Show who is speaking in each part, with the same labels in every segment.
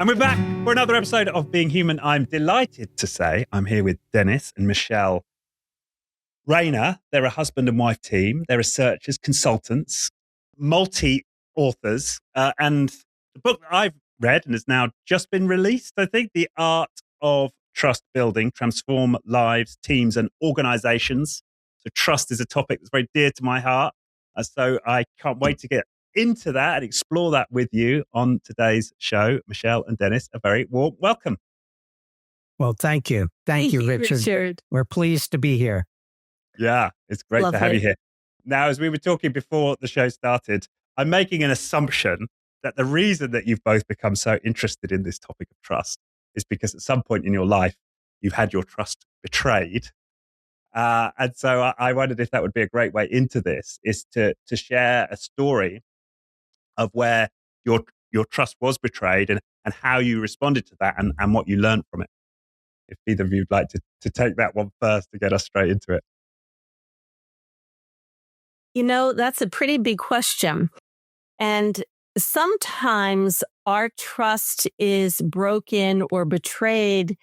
Speaker 1: And we're back for another episode of Being Human. I'm delighted to say I'm here with Dennis and Michelle Reina. They're a husband and wife team. They're researchers, consultants, multi-authors. And the book that I've read and has now just been released, I think, The Art of Trust Building, Transform Lives, Teams and Organizations. So trust is a topic that's very dear to my heart. So I can't wait to get into that and explore that with you on today's show. Michelle and Dennis, a very warm welcome.
Speaker 2: Well, thank you. Thank you, Richard. We're pleased to be here.
Speaker 1: Yeah, it's great to have you here. Now, as we were talking before the show started, I'm making an assumption that the reason that you've both become so interested in this topic of trust is because at some point in your life, you've had your trust betrayed. And so I wondered if that would be a great way into this, is to share a story of where your trust was betrayed and how you responded to that and what you learned from it. If either of you would like to take that one first to get us straight into it.
Speaker 3: You know, that's a pretty big question. And sometimes our trust is broken or betrayed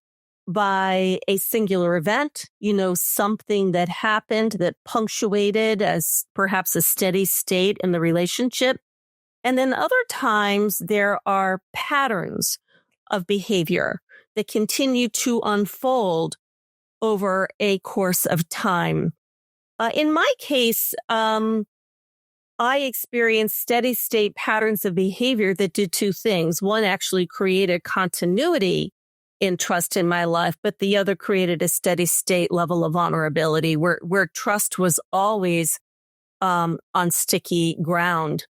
Speaker 3: by a singular event, something that happened that punctuated as perhaps a steady state in the relationship. And then other times there are patterns of behavior that continue to unfold over a course of time. In my case, I experienced steady state patterns of behavior that did two things. One actually created continuity in trust in my life, but the other created a steady state level of vulnerability where trust was always on sticky ground.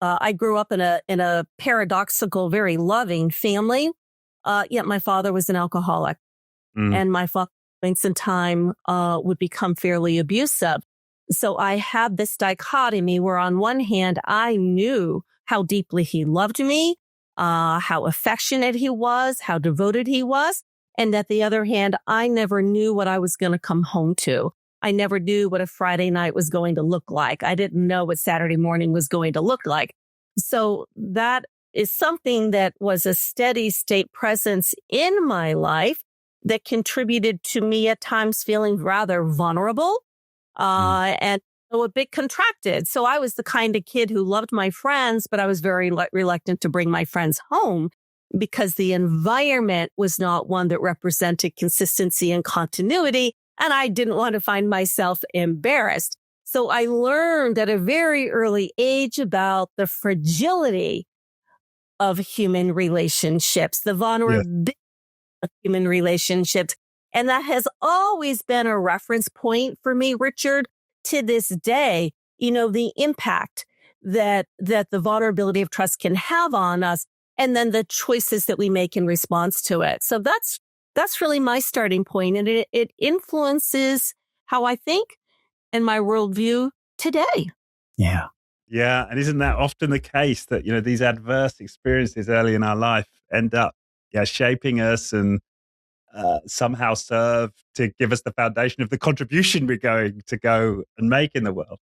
Speaker 3: I grew up in a paradoxical, very loving family, yet my father was an alcoholic, and my father, points in time, would become fairly abusive. So I had this dichotomy where, on one hand, I knew how deeply he loved me, how affectionate he was, how devoted he was, and at the other hand, I never knew what I was going to come home to. I never knew what a Friday night was going to look like. I didn't know what Saturday morning was going to look like. So that is something that was a steady state presence in my life that contributed to me at times feeling rather vulnerable and a bit contracted. So I was the kind of kid who loved my friends, but I was very reluctant to bring my friends home because the environment was not one that represented consistency and continuity. And I didn't want to find myself embarrassed. So I learned at a very early age about the fragility of human relationships, the vulnerability of human relationships. And that has always been a reference point for me, Richard, to this day, the impact that the vulnerability of trust can have on us, and then the choices that we make in response to it. So that's really my starting point, and it influences how I think and my worldview today.
Speaker 2: Yeah.
Speaker 1: Yeah. And isn't that often the case that, these adverse experiences early in our life end up shaping us and somehow serve to give us the foundation of the contribution we're going to go and make in the world?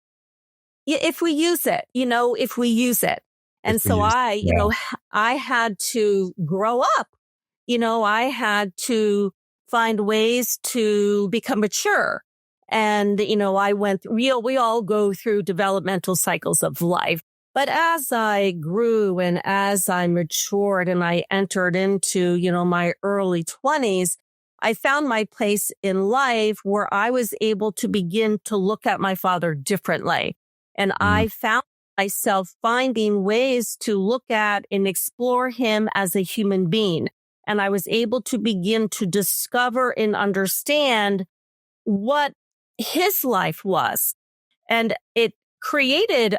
Speaker 3: Yeah, if we use it, if we use it. And so I had to grow up. I had to find ways to become mature. And, I went, we all go through developmental cycles of life. But as I grew and as I matured and I entered into, my early 20s, I found my place in life where I was able to begin to look at my father differently. And I found myself finding ways to look at and explore him as a human being. And I was able to begin to discover and understand what his life was. And it created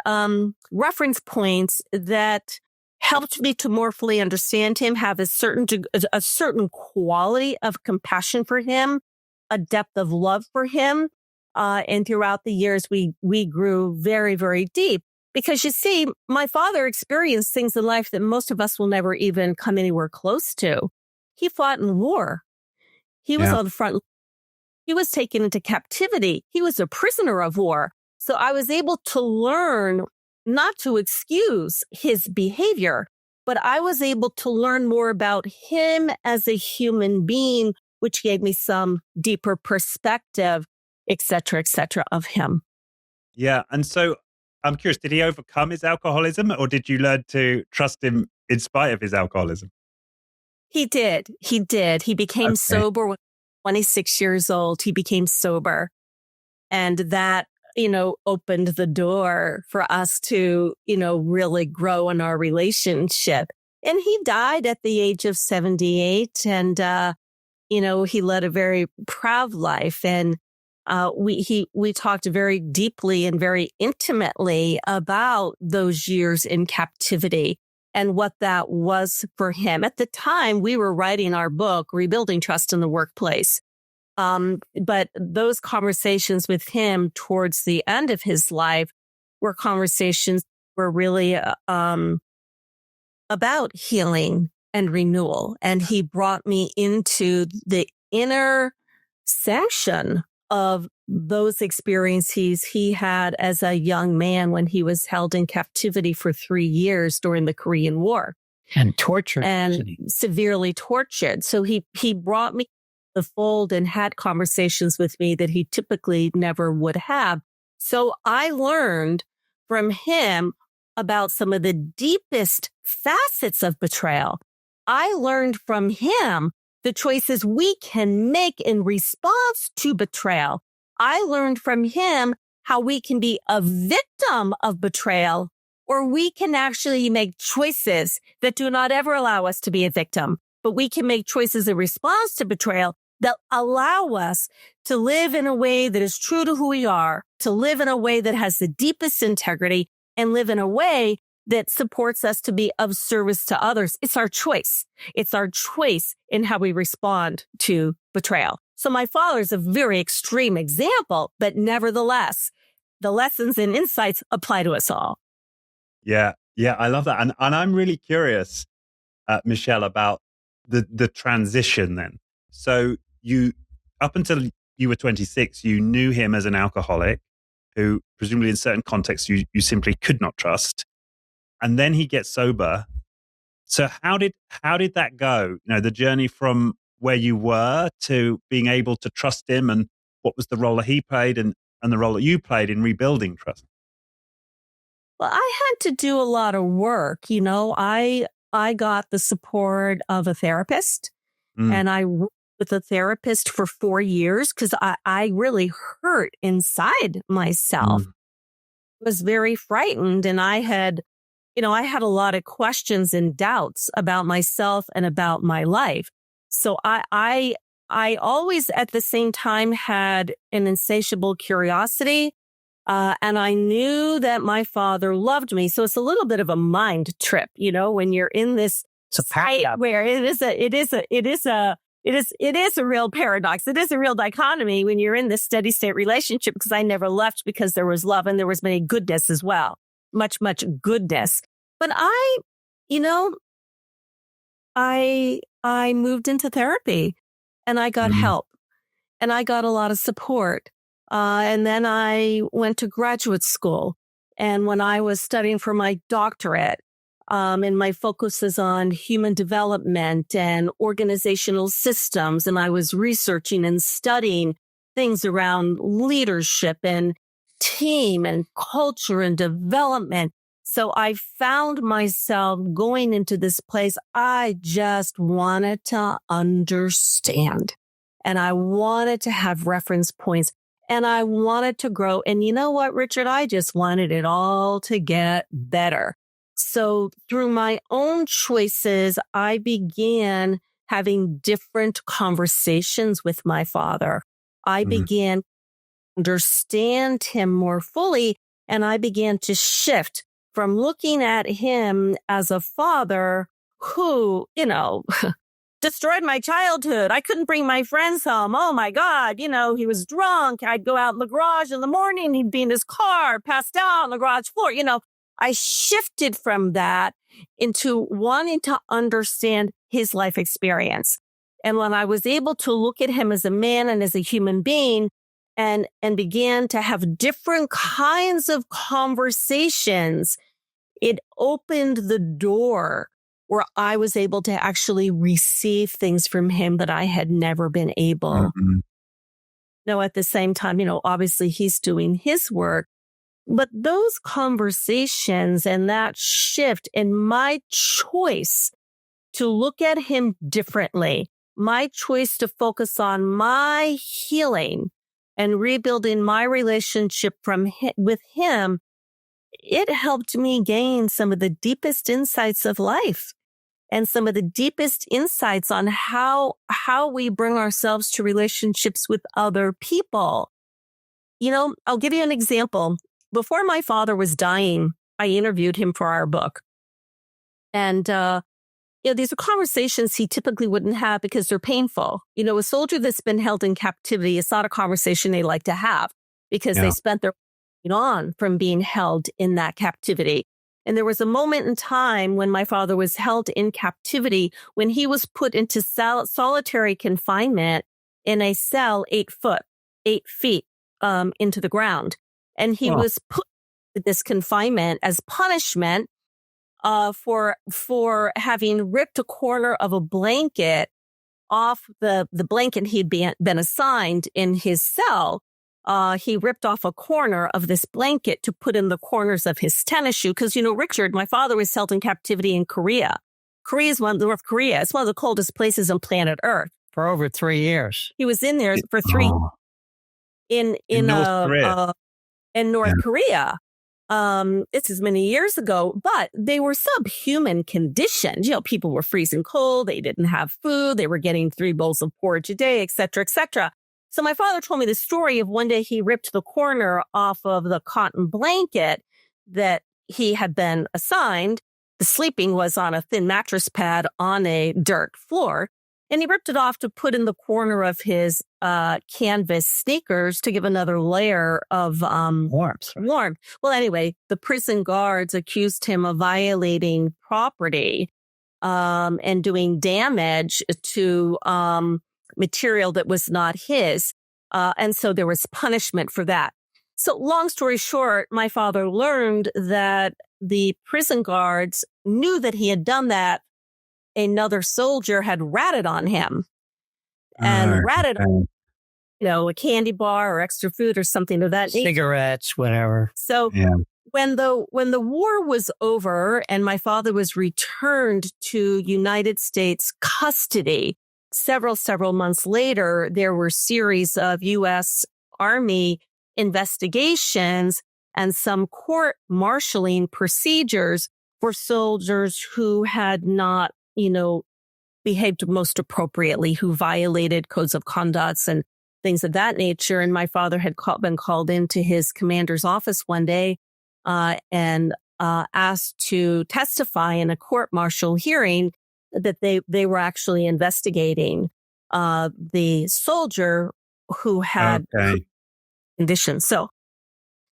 Speaker 3: reference points that helped me to more fully understand him, have a certain quality of compassion for him, a depth of love for him. And throughout the years, we grew very, very deep. Because you see, my father experienced things in life that most of us will never even come anywhere close to. He fought in war. He was on the front. He was taken into captivity. He was a prisoner of war. So I was able to learn not to excuse his behavior, but I was able to learn more about him as a human being, which gave me some deeper perspective, et cetera, of him.
Speaker 1: Yeah. And so I'm curious, did he overcome his alcoholism, or did you learn to trust him in spite of his alcoholism?
Speaker 3: He did. He became sober when 26 years old. He became sober. And that, opened the door for us to, really grow in our relationship. And he died at the age of 78. And, he led a very proud life. And we talked very deeply and very intimately about those years in captivity and what that was for him. At the time, we were writing our book, Rebuilding Trust in the Workplace. But those conversations with him towards the end of his life were conversations were really about healing and renewal. And he brought me into the inner sanction of those experiences he had as a young man when he was held in captivity for 3 years during the Korean War.
Speaker 2: And tortured.
Speaker 3: And severely tortured. So he brought me the fold and had conversations with me that he typically never would have. So I learned from him about some of the deepest facets of betrayal. I learned from him the choices we can make in response to betrayal. I learned from him how we can be a victim of betrayal, or we can actually make choices that do not ever allow us to be a victim, but we can make choices in response to betrayal that allow us to live in a way that is true to who we are, to live in a way that has the deepest integrity, and live in a way that supports us to be of service to others. It's our choice. It's our choice in how we respond to betrayal. So my father is a very extreme example, but nevertheless, the lessons and insights apply to us all.
Speaker 1: Yeah. Yeah. I love that. And I'm really curious, Michelle, about the transition then. So up until you were 26, you knew him as an alcoholic who presumably in certain contexts you simply could not trust. And then he gets sober. So how did that go? The journey from where you were to being able to trust him, and what was the role that he played and the role that you played in rebuilding trust?
Speaker 3: Well, I had to do a lot of work. I got the support of a therapist, and I worked with a therapist for 4 years because I really hurt inside myself. I was very frightened, and I had a lot of questions and doubts about myself and about my life. So I always at the same time had an insatiable curiosity. And I knew that my father loved me. So it's a little bit of a mind trip, when you're in this site where it is a real paradox. It is a real dichotomy when you're in this steady state relationship, because I never left because there was love and there was many goodness as well. Much goodness. But I moved into therapy and I got help and I got a lot of support. And then I went to graduate school. And when I was studying for my doctorate, and my focus is on human development and organizational systems, and I was researching and studying things around leadership and team and culture and development. So I found myself going into this place. I just wanted to understand, and I wanted to have reference points, and I wanted to grow. And you know what, Richard? I just wanted it all to get better. So through my own choices, I began having different conversations with my father. I began to understand him more fully, and I began to shift from looking at him as a father who, destroyed my childhood. I couldn't bring my friends home. Oh my God. He was drunk. I'd go out in the garage in the morning. He'd be in his car, passed out on the garage floor. I shifted from that into wanting to understand his life experience. And when I was able to look at him as a man and as a human being and began to have different kinds of conversations, it opened the door where I was able to actually receive things from him that I had never been able. At the same time, obviously he's doing his work, but those conversations and that shift and my choice to look at him differently, my choice to focus on my healing and rebuilding my relationship with him, it helped me gain some of the deepest insights of life and some of the deepest insights on how we bring ourselves to relationships with other people. I'll give you an example. Before my father was dying, I interviewed him for our book. And, these are conversations he typically wouldn't have because they're painful. A soldier that's been held in captivity, it's not a conversation they like to have because they spent their on from being held in that captivity. And there was a moment in time when my father was held in captivity when he was put into solitary confinement in a cell 8 feet into the ground. And he was put in this confinement as punishment for having ripped a corner of a blanket off the blanket he'd been assigned in his cell. He ripped off a corner of this blanket to put in the corners of his tennis shoe. Because, Richard, my father was held in captivity in Korea. North Korea. It's one of the coldest places on planet Earth.
Speaker 2: For over 3 years.
Speaker 3: He was in there for 3 in North Korea. It's as many years ago, but they were subhuman conditions. People were freezing cold. They didn't have food. They were getting 3 bowls of porridge a day, et cetera, et cetera. So my father told me the story of one day he ripped the corner off of the cotton blanket that he had been assigned. The sleeping was on a thin mattress pad on a dirt floor. And he ripped it off to put in the corner of his canvas sneakers to give another layer of
Speaker 2: warmth.
Speaker 3: Well, anyway, the prison guards accused him of violating property and doing damage to material that was not his. And so there was punishment for that. So long story short, my father learned that the prison guards knew that he had done that. Another soldier had ratted on him and ratted on, a candy bar or extra food or something of that nature.
Speaker 2: Cigarettes, whatever.
Speaker 3: So when the war was over and my father was returned to United States custody, several months later, there were series of U.S. Army investigations and some court-martialing procedures for soldiers who had not behaved most appropriately, who violated codes of conduct and things of that nature. And my father had been called into his commander's office one day and asked to testify in a court-martial hearing that they were actually investigating the soldier who had conditions. So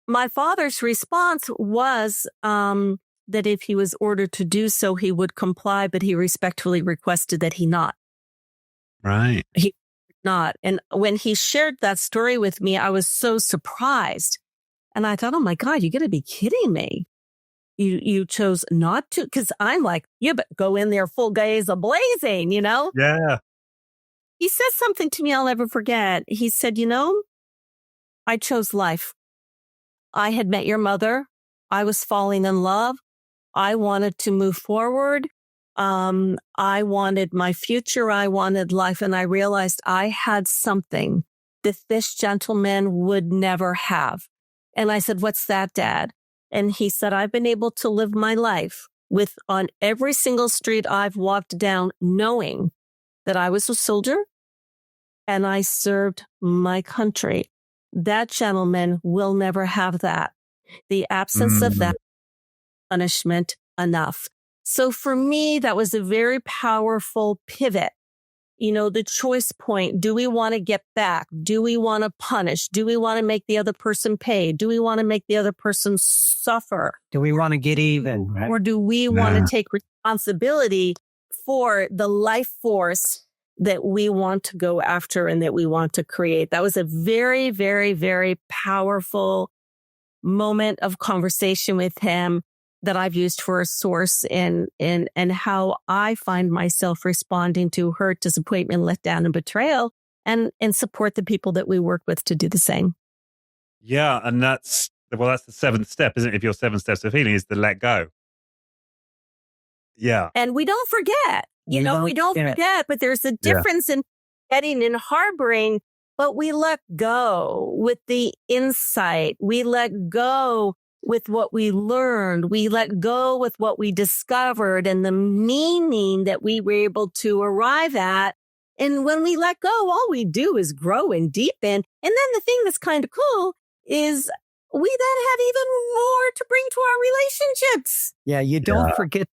Speaker 3: my father's response was that if he was ordered to do so, he would comply, but he respectfully requested that he not.
Speaker 1: Right.
Speaker 3: He not. And when he shared that story with me, I was so surprised. And I thought, oh my God, you got to be kidding me. You chose not to, because I'm like, but go in there full gaze ablazing,
Speaker 1: Yeah.
Speaker 3: He said something to me I'll never forget. He said, I chose life. I had met your mother. I was falling in love. I wanted to move forward. I wanted my future. I wanted life. And I realized I had something that this gentleman would never have. And I said, what's that, Dad? And he said, I've been able to live my life on every single street I've walked down, knowing that I was a soldier and I served my country. That gentleman will never have that. The absence of that punishment enough. So for me, that was a very powerful pivot. The choice point. Do we want to get back? Do we want to punish? Do we want to make the other person pay? Do we want to make the other person suffer?
Speaker 2: Do we want to get even? Right?
Speaker 3: Or do we want to take responsibility for the life force that we want to go after and that we want to create? That was a very, very, very powerful moment of conversation with him. that I've used for a source and how I find myself responding to hurt, disappointment, letdown, and betrayal, and support the people that we work with to do the same.
Speaker 1: Yeah. And that's the seventh step, isn't it? If your 7 steps of healing is to let go. Yeah.
Speaker 3: And we don't forget, we don't forget, but there's a difference in getting and harboring, but we let go with the insight. We let go with what we learned. We let go with what we discovered and the meaning that we were able to arrive at. And when we let go, all we do is grow and deepen. And then the thing that's kind of cool is we then have even more to bring to our relationships.
Speaker 2: Yeah, you don't forget.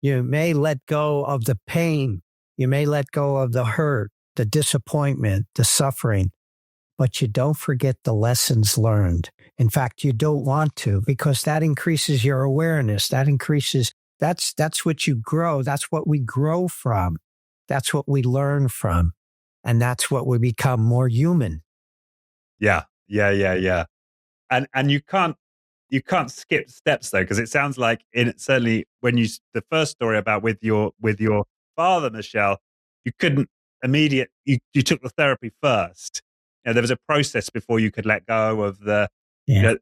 Speaker 2: You may let go of the pain. You may let go of the hurt, the disappointment, the suffering, but you don't forget the lessons learned. In fact, you don't want to, because that increases your awareness. That increases, that's what you grow. That's what we grow from. That's what we learn from. And that's what we become more human.
Speaker 1: Yeah. And you can't skip steps though, because it sounds like certainly when the first story about with your father, Michelle, you couldn't you took the therapy first. There was a process before you could let go of him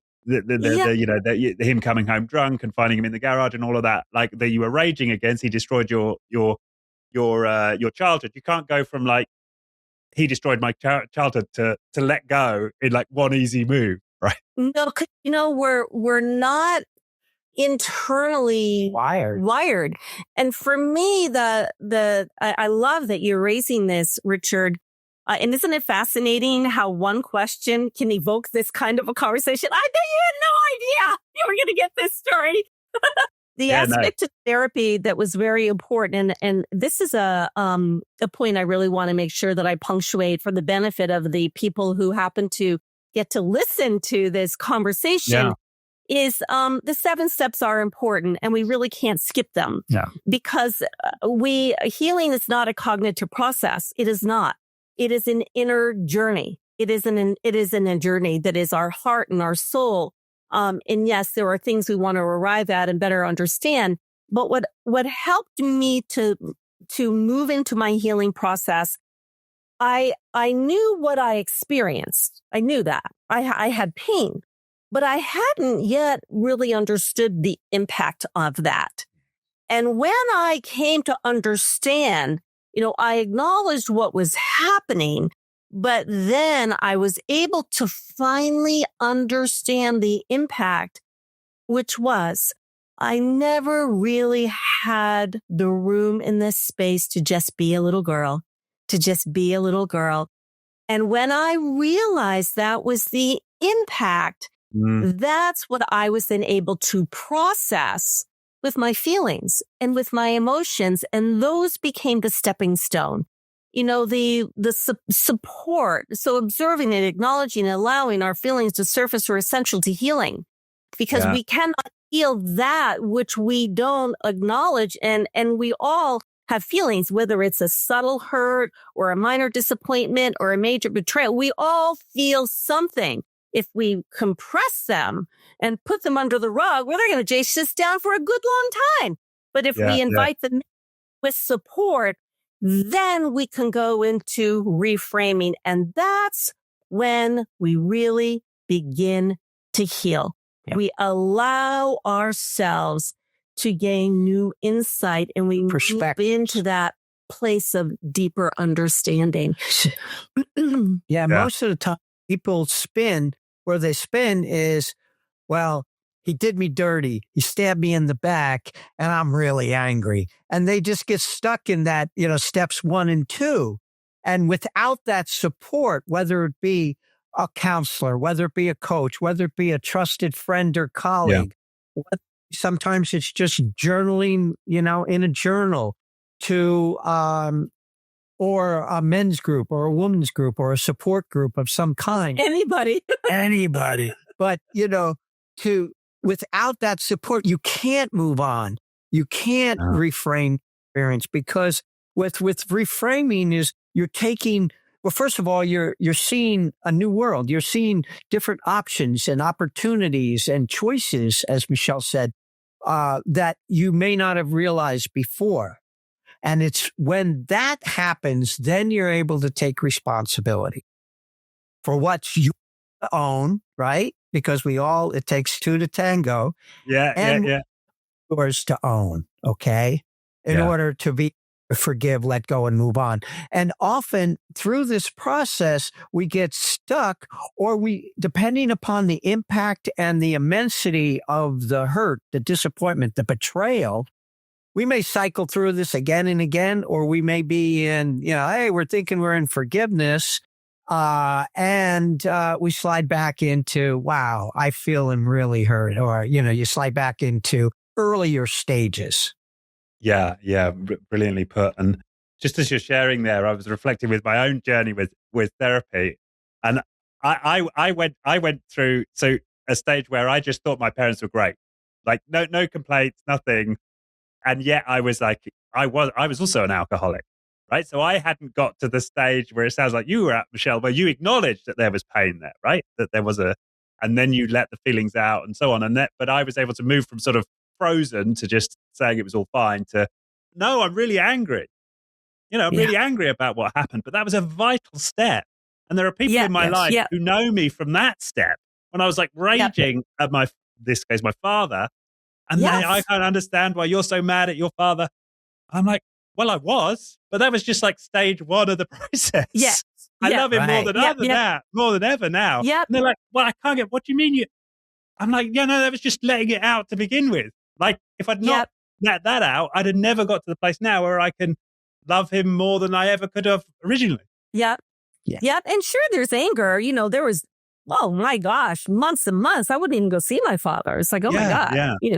Speaker 1: coming home drunk and finding him in the garage and all of that, like that you were raging against. He destroyed your childhood. You can't go from like he destroyed my childhood to let go in like one easy move, right?
Speaker 3: No, we're not internally wired. And for me, I love that you're raising this, Richard. And isn't it fascinating how one question can evoke this kind of a conversation? I bet you had no idea you were going to get this story. The aspect of therapy that was very important, and this is a point I really want to make sure that I punctuate for the benefit of the people who happen to get to listen to this conversation, is the 7 steps are important, and we really can't skip them.
Speaker 2: Yeah.
Speaker 3: Because healing is not a cognitive process. It is not. It is an inner journey. It is in a journey that is our heart and our soul. And yes, there are things we want to arrive at and better understand. But what helped me to move into my healing process, I knew what I experienced. I knew that I had pain, but I hadn't yet really understood the impact of that. And when I came to understand, I acknowledged what was happening, but then I was able to finally understand the impact, which was I never really had the room in this space to just be a little girl, And when I realized that was the impact, that's what I was then able to process with my feelings and with my emotions. And those became the stepping stone. The support. So observing and acknowledging and allowing our feelings to surface are essential to healing, because we cannot heal that which we don't acknowledge. And we all have feelings, whether it's a subtle hurt or a minor disappointment or a major betrayal. We all feel something. If we compress them and put them under the rug, well, they're going to chase us down for a good long time. But if we invite them with support, then we can go into reframing. And that's when we really begin to heal. Yep. We allow ourselves to gain new insight, and we move into that place of deeper understanding.
Speaker 2: Most of the time people spin. Where they spin is, well, he did me dirty. He stabbed me in the back, and I'm really angry. And they just get stuck in that, steps 1 and 2. And without that support, whether it be a counselor, whether it be a coach, whether it be a trusted friend or colleague, sometimes it's just journaling, in a journal to, or a men's group or a women's group or a support group of some kind.
Speaker 3: Anybody.
Speaker 2: But, without that support, you can't move on. You can't reframe experience, because with reframing is you're taking Well, first of all, you're seeing a new world. You're seeing different options and opportunities and choices, as Michelle said, that you may not have realized before. And it's when that happens, then you're able to take responsibility for what you own, right? Because it takes two to tango.
Speaker 1: Yeah.
Speaker 2: Yours to own, okay? In order to forgive, let go, and move on. And often through this process, we get stuck, or depending upon the impact and the immensity of the hurt, the disappointment, the betrayal, we may cycle through this again and again, or we may be in, hey, we're thinking we're in forgiveness. And we slide back into, wow, I feel I'm really hurt. Or, you slide back into earlier stages.
Speaker 1: Yeah. Brilliantly put. And just as you're sharing there, I was reflecting with my own journey with therapy. And I went through a stage where I just thought my parents were great. Like no complaints, nothing. And yet I was like, I was also an alcoholic, right? So I hadn't got to the stage where it sounds like you were at, Michelle, where you acknowledged that there was pain there, right? That there was and then you let the feelings out and so on. But I was able to move from sort of frozen to just saying it was all fine to, no, I'm really angry. I'm really angry about what happened. But that was a vital step. And there are people in my life who know me from that step when I was like raging at this case, my father. And I can't understand why you're so mad at your father. I'm like, well, I was, but that was just like stage one of the process.
Speaker 3: Yes.
Speaker 1: I love him more than ever now.
Speaker 3: Yep.
Speaker 1: And they're like, well, I can't what do you mean I'm like, no, that was just letting it out to begin with. Like if I'd not let that out, I'd have never got to the place now where I can love him more than I ever could have originally.
Speaker 3: Yep. And sure, there's anger. There was, oh my gosh, months and months. I wouldn't even go see my father. It's like, oh my God.
Speaker 1: Yeah.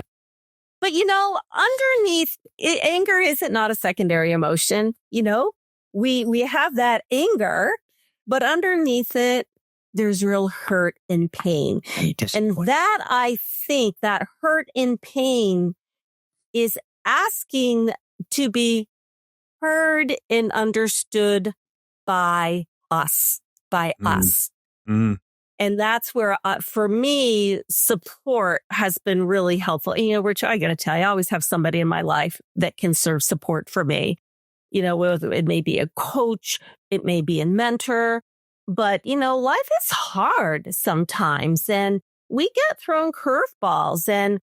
Speaker 3: But, underneath, anger isn't not a secondary emotion. We have that anger, but underneath it, there's real hurt and pain. And that, I think, that hurt and pain is asking to be heard and understood by us.
Speaker 1: Mm.
Speaker 3: And that's where, for me, support has been really helpful. Rich, I got to tell you, I always have somebody in my life that can serve support for me. Whether it may be a coach, it may be a mentor, but, life is hard sometimes and we get thrown curveballs and,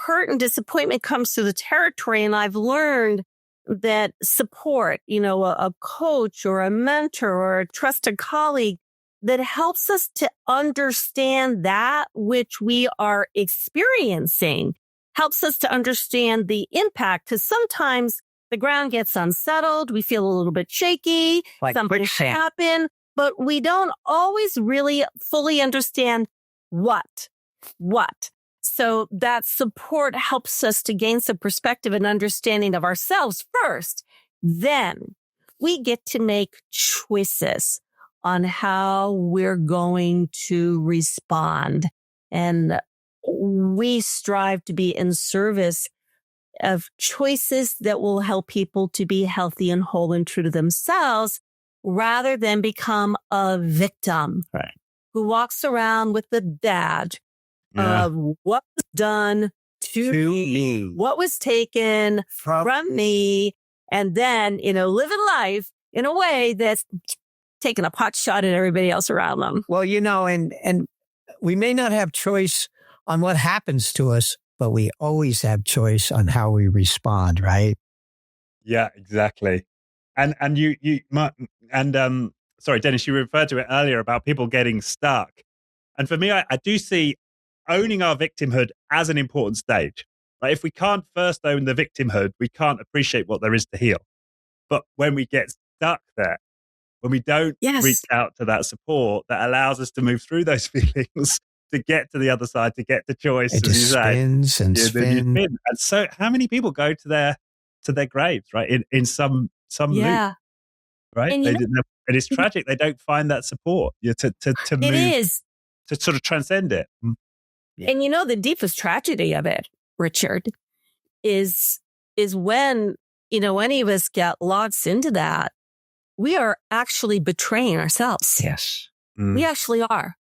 Speaker 3: hurt and disappointment comes through the territory. And I've learned that support, a coach or a mentor or a trusted colleague that helps us to understand that which we are experiencing, helps us to understand the impact. Because sometimes the ground gets unsettled. We feel a little bit shaky.
Speaker 2: Like
Speaker 3: something happened, but we don't always really fully understand what. So that support helps us to gain some perspective and understanding of ourselves first. Then we get to make choices on how we're going to respond. And we strive to be in service of choices that will help people to be healthy and whole and true to themselves rather than become a victim who walks around with the badge of what was done to me, what was taken from me, and then, living life in a way that's taking a pot shot at everybody else around them.
Speaker 2: Well, and we may not have choice on what happens to us, but we always have choice on how we respond, right?
Speaker 1: Yeah, exactly. And sorry, Dennis, you referred to it earlier about people getting stuck. And for me, I do see owning our victimhood as an important stage. Right? If we can't first own the victimhood, we can't appreciate what there is to heal. But when we get stuck there, when we don't reach out to that support that allows us to move through those feelings, to get to the other side, to get to choice,
Speaker 2: it just spins and spins.
Speaker 1: And so, how many people go to their graves, right? In some loop, right? And, it's tragic. They don't find that support to move, to sort of transcend it.
Speaker 3: Yeah. And the deepest tragedy of it, Richard, is when any of us get lost into that. we are actually betraying ourselves.
Speaker 2: Yes.
Speaker 3: We actually are.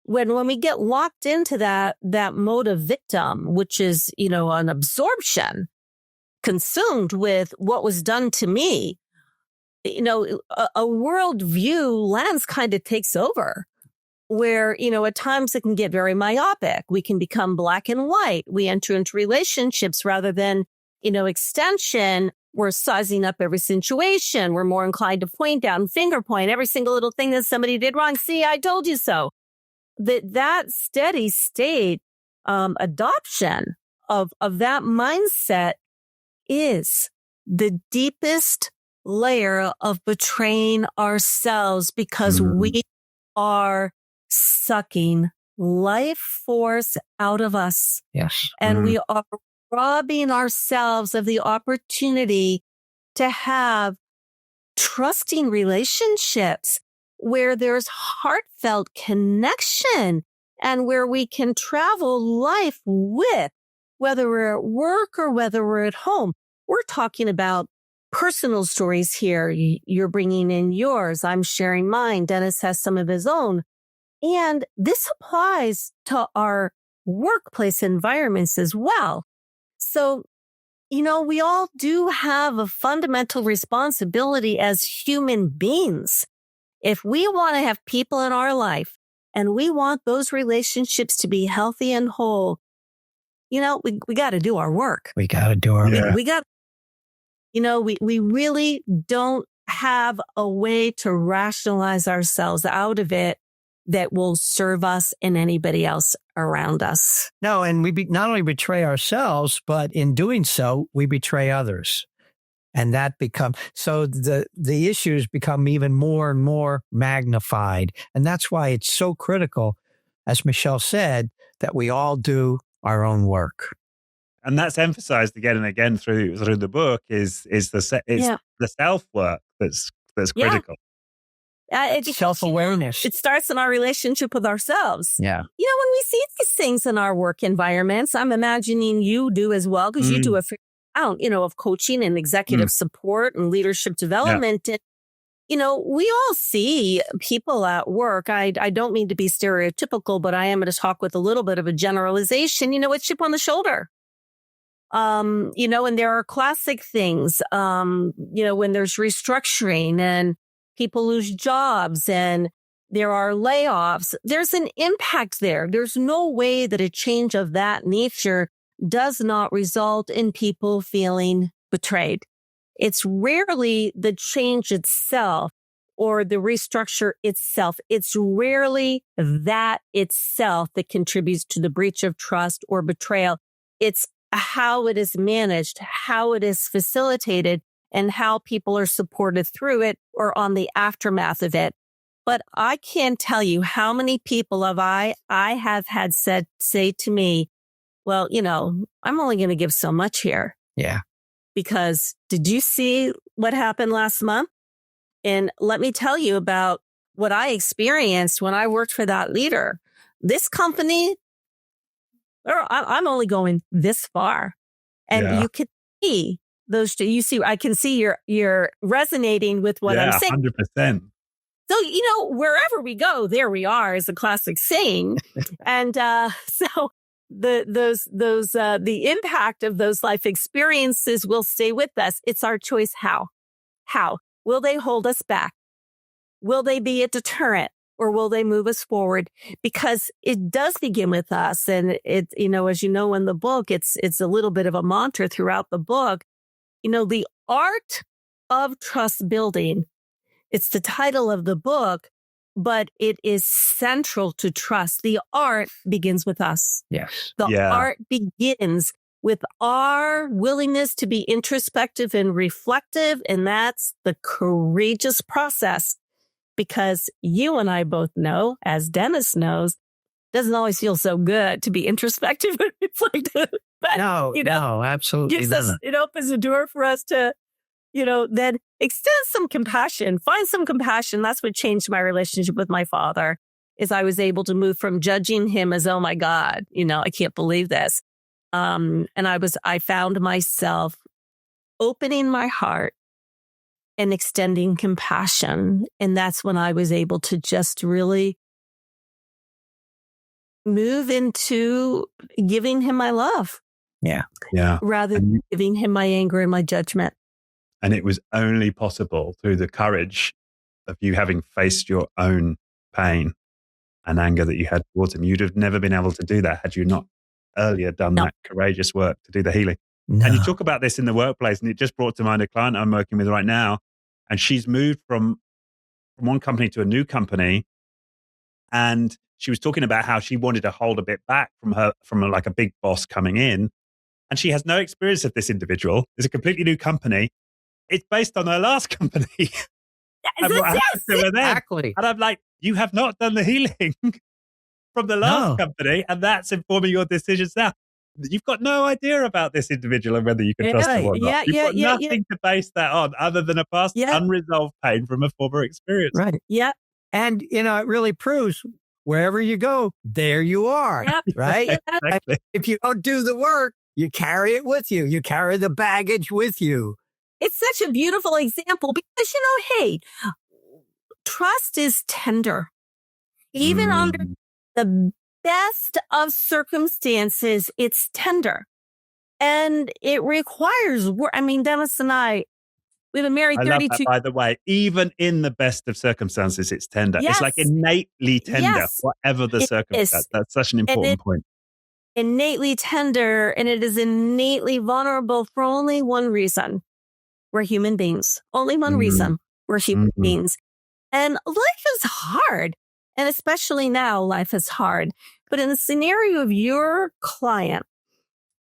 Speaker 3: When we get locked into that mode of victim, which is, an absorption, consumed with what was done to me, a worldview lens kind of takes over where, at times it can get very myopic. We can become black and white. We enter into relationships rather than, extension. We're sizing up every situation. We're more inclined to point down, finger point every single little thing that somebody did wrong. See, I told you so. That steady state adoption of that mindset is the deepest layer of betraying ourselves because we are sucking life force out of us.
Speaker 2: Yes.
Speaker 3: And we are robbing ourselves of the opportunity to have trusting relationships where there's heartfelt connection and where we can travel life with, whether we're at work or whether we're at home. We're talking about personal stories here. You're bringing in yours. I'm sharing mine. Dennis has some of his own. And this applies to our workplace environments as well. So, we all do have a fundamental responsibility as human beings. If we want to have people in our life and we want those relationships to be healthy and whole, we got to do our work.
Speaker 2: We got to do our work.
Speaker 3: We got, we really don't have a way to rationalize ourselves out of it that will serve us and anybody else around us.
Speaker 2: No, and we not only betray ourselves, but in doing so, we betray others. And that so the issues become even more and more magnified. And that's why it's so critical, as Michelle said, that we all do our own work.
Speaker 1: And that's emphasized again and again through the book is the self work that's critical.
Speaker 2: Self-awareness.
Speaker 3: It starts in our relationship with ourselves.
Speaker 2: Yeah.
Speaker 3: When we see these things in our work environments, I'm imagining you do as well, because you do a fair amount, of coaching and executive support and leadership development. And, we all see people at work. I don't mean to be stereotypical, but I am going to talk with a little bit of a generalization, with chip on the shoulder. And there are classic things, when there's restructuring and people lose jobs and there are layoffs, there's an impact there. There's no way that a change of that nature does not result in people feeling betrayed. It's rarely the change itself or the restructure itself. It's rarely that itself that contributes to the breach of trust or betrayal. It's how it is managed, how it is facilitated, and how people are supported through it or on the aftermath of it. But I can't tell you how many people I have had say to me, well, I'm only going to give so much here.
Speaker 2: Yeah.
Speaker 3: Because did you see what happened last month? And let me tell you about what I experienced when I worked for that leader. This company, I'm only going this far. And you can see I can see you're resonating with what I'm saying.
Speaker 1: 100%.
Speaker 3: So, wherever we go, there we are is a classic saying. And so the impact of those life experiences will stay with us. It's our choice. How will they hold us back? Will they be a deterrent or will they move us forward? Because it does begin with us. And it, as you know, in the book, it's a little bit of a mantra throughout the book. The art of trust building, it's the title of the book, but it is central to trust. The art begins with us.
Speaker 2: Yes.
Speaker 3: The art begins with our willingness to be introspective and reflective. And that's the courageous process, because you and I both know, as Dennis knows, doesn't always feel so good to be introspective and reflective. But,
Speaker 2: no, absolutely
Speaker 3: it opens a door for us to, then extend some compassion, find some compassion. That's what changed my relationship with my father, is I was able to move from judging him as, oh my God, I can't believe this. And I found myself opening my heart and extending compassion. And that's when I was able to just really move into giving him my love.
Speaker 2: Yeah.
Speaker 3: Rather than giving him my anger and my judgment.
Speaker 1: And it was only possible through the courage of you having faced your own pain and anger that you had towards him. You'd have never been able to do that had you not earlier done that courageous work to do the healing. No. And you talk about this in the workplace, and it just brought to mind a client I'm working with right now. And she's moved from one company to a new company. And she was talking about how she wanted to hold a bit back from like a big boss coming in. And she has no experience of this individual. It's a completely new company. It's based on her last company.
Speaker 2: Exactly.
Speaker 1: And I'm like, you have not done the healing from the last company, and that's informing your decisions now. You've got no idea about this individual and whether you can trust them or not. You've got nothing to base that on other than a past unresolved pain from a former experience.
Speaker 2: Right.
Speaker 3: Yeah.
Speaker 2: And, it really proves wherever you go, there you are. Yep. Right?
Speaker 1: Exactly.
Speaker 2: If you don't do the work, you carry it with you. You carry the baggage with you.
Speaker 3: It's such a beautiful example because, hey, trust is tender. Even under the best of circumstances, it's tender. And it requires work. I mean, Dennis and I, we've been married 32
Speaker 1: years. By the way, even in the best of circumstances, it's tender.
Speaker 3: Yes.
Speaker 1: It's like innately tender, whatever the circumstance. That's such an important point.
Speaker 3: Innately tender, and it is innately vulnerable for only one reason. We're human beings. Only one reason. We're human beings. And life is hard. And especially now, life is hard. But in the scenario of your client,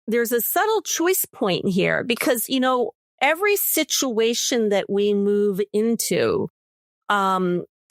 Speaker 3: there's a subtle choice point here because, every situation that we move into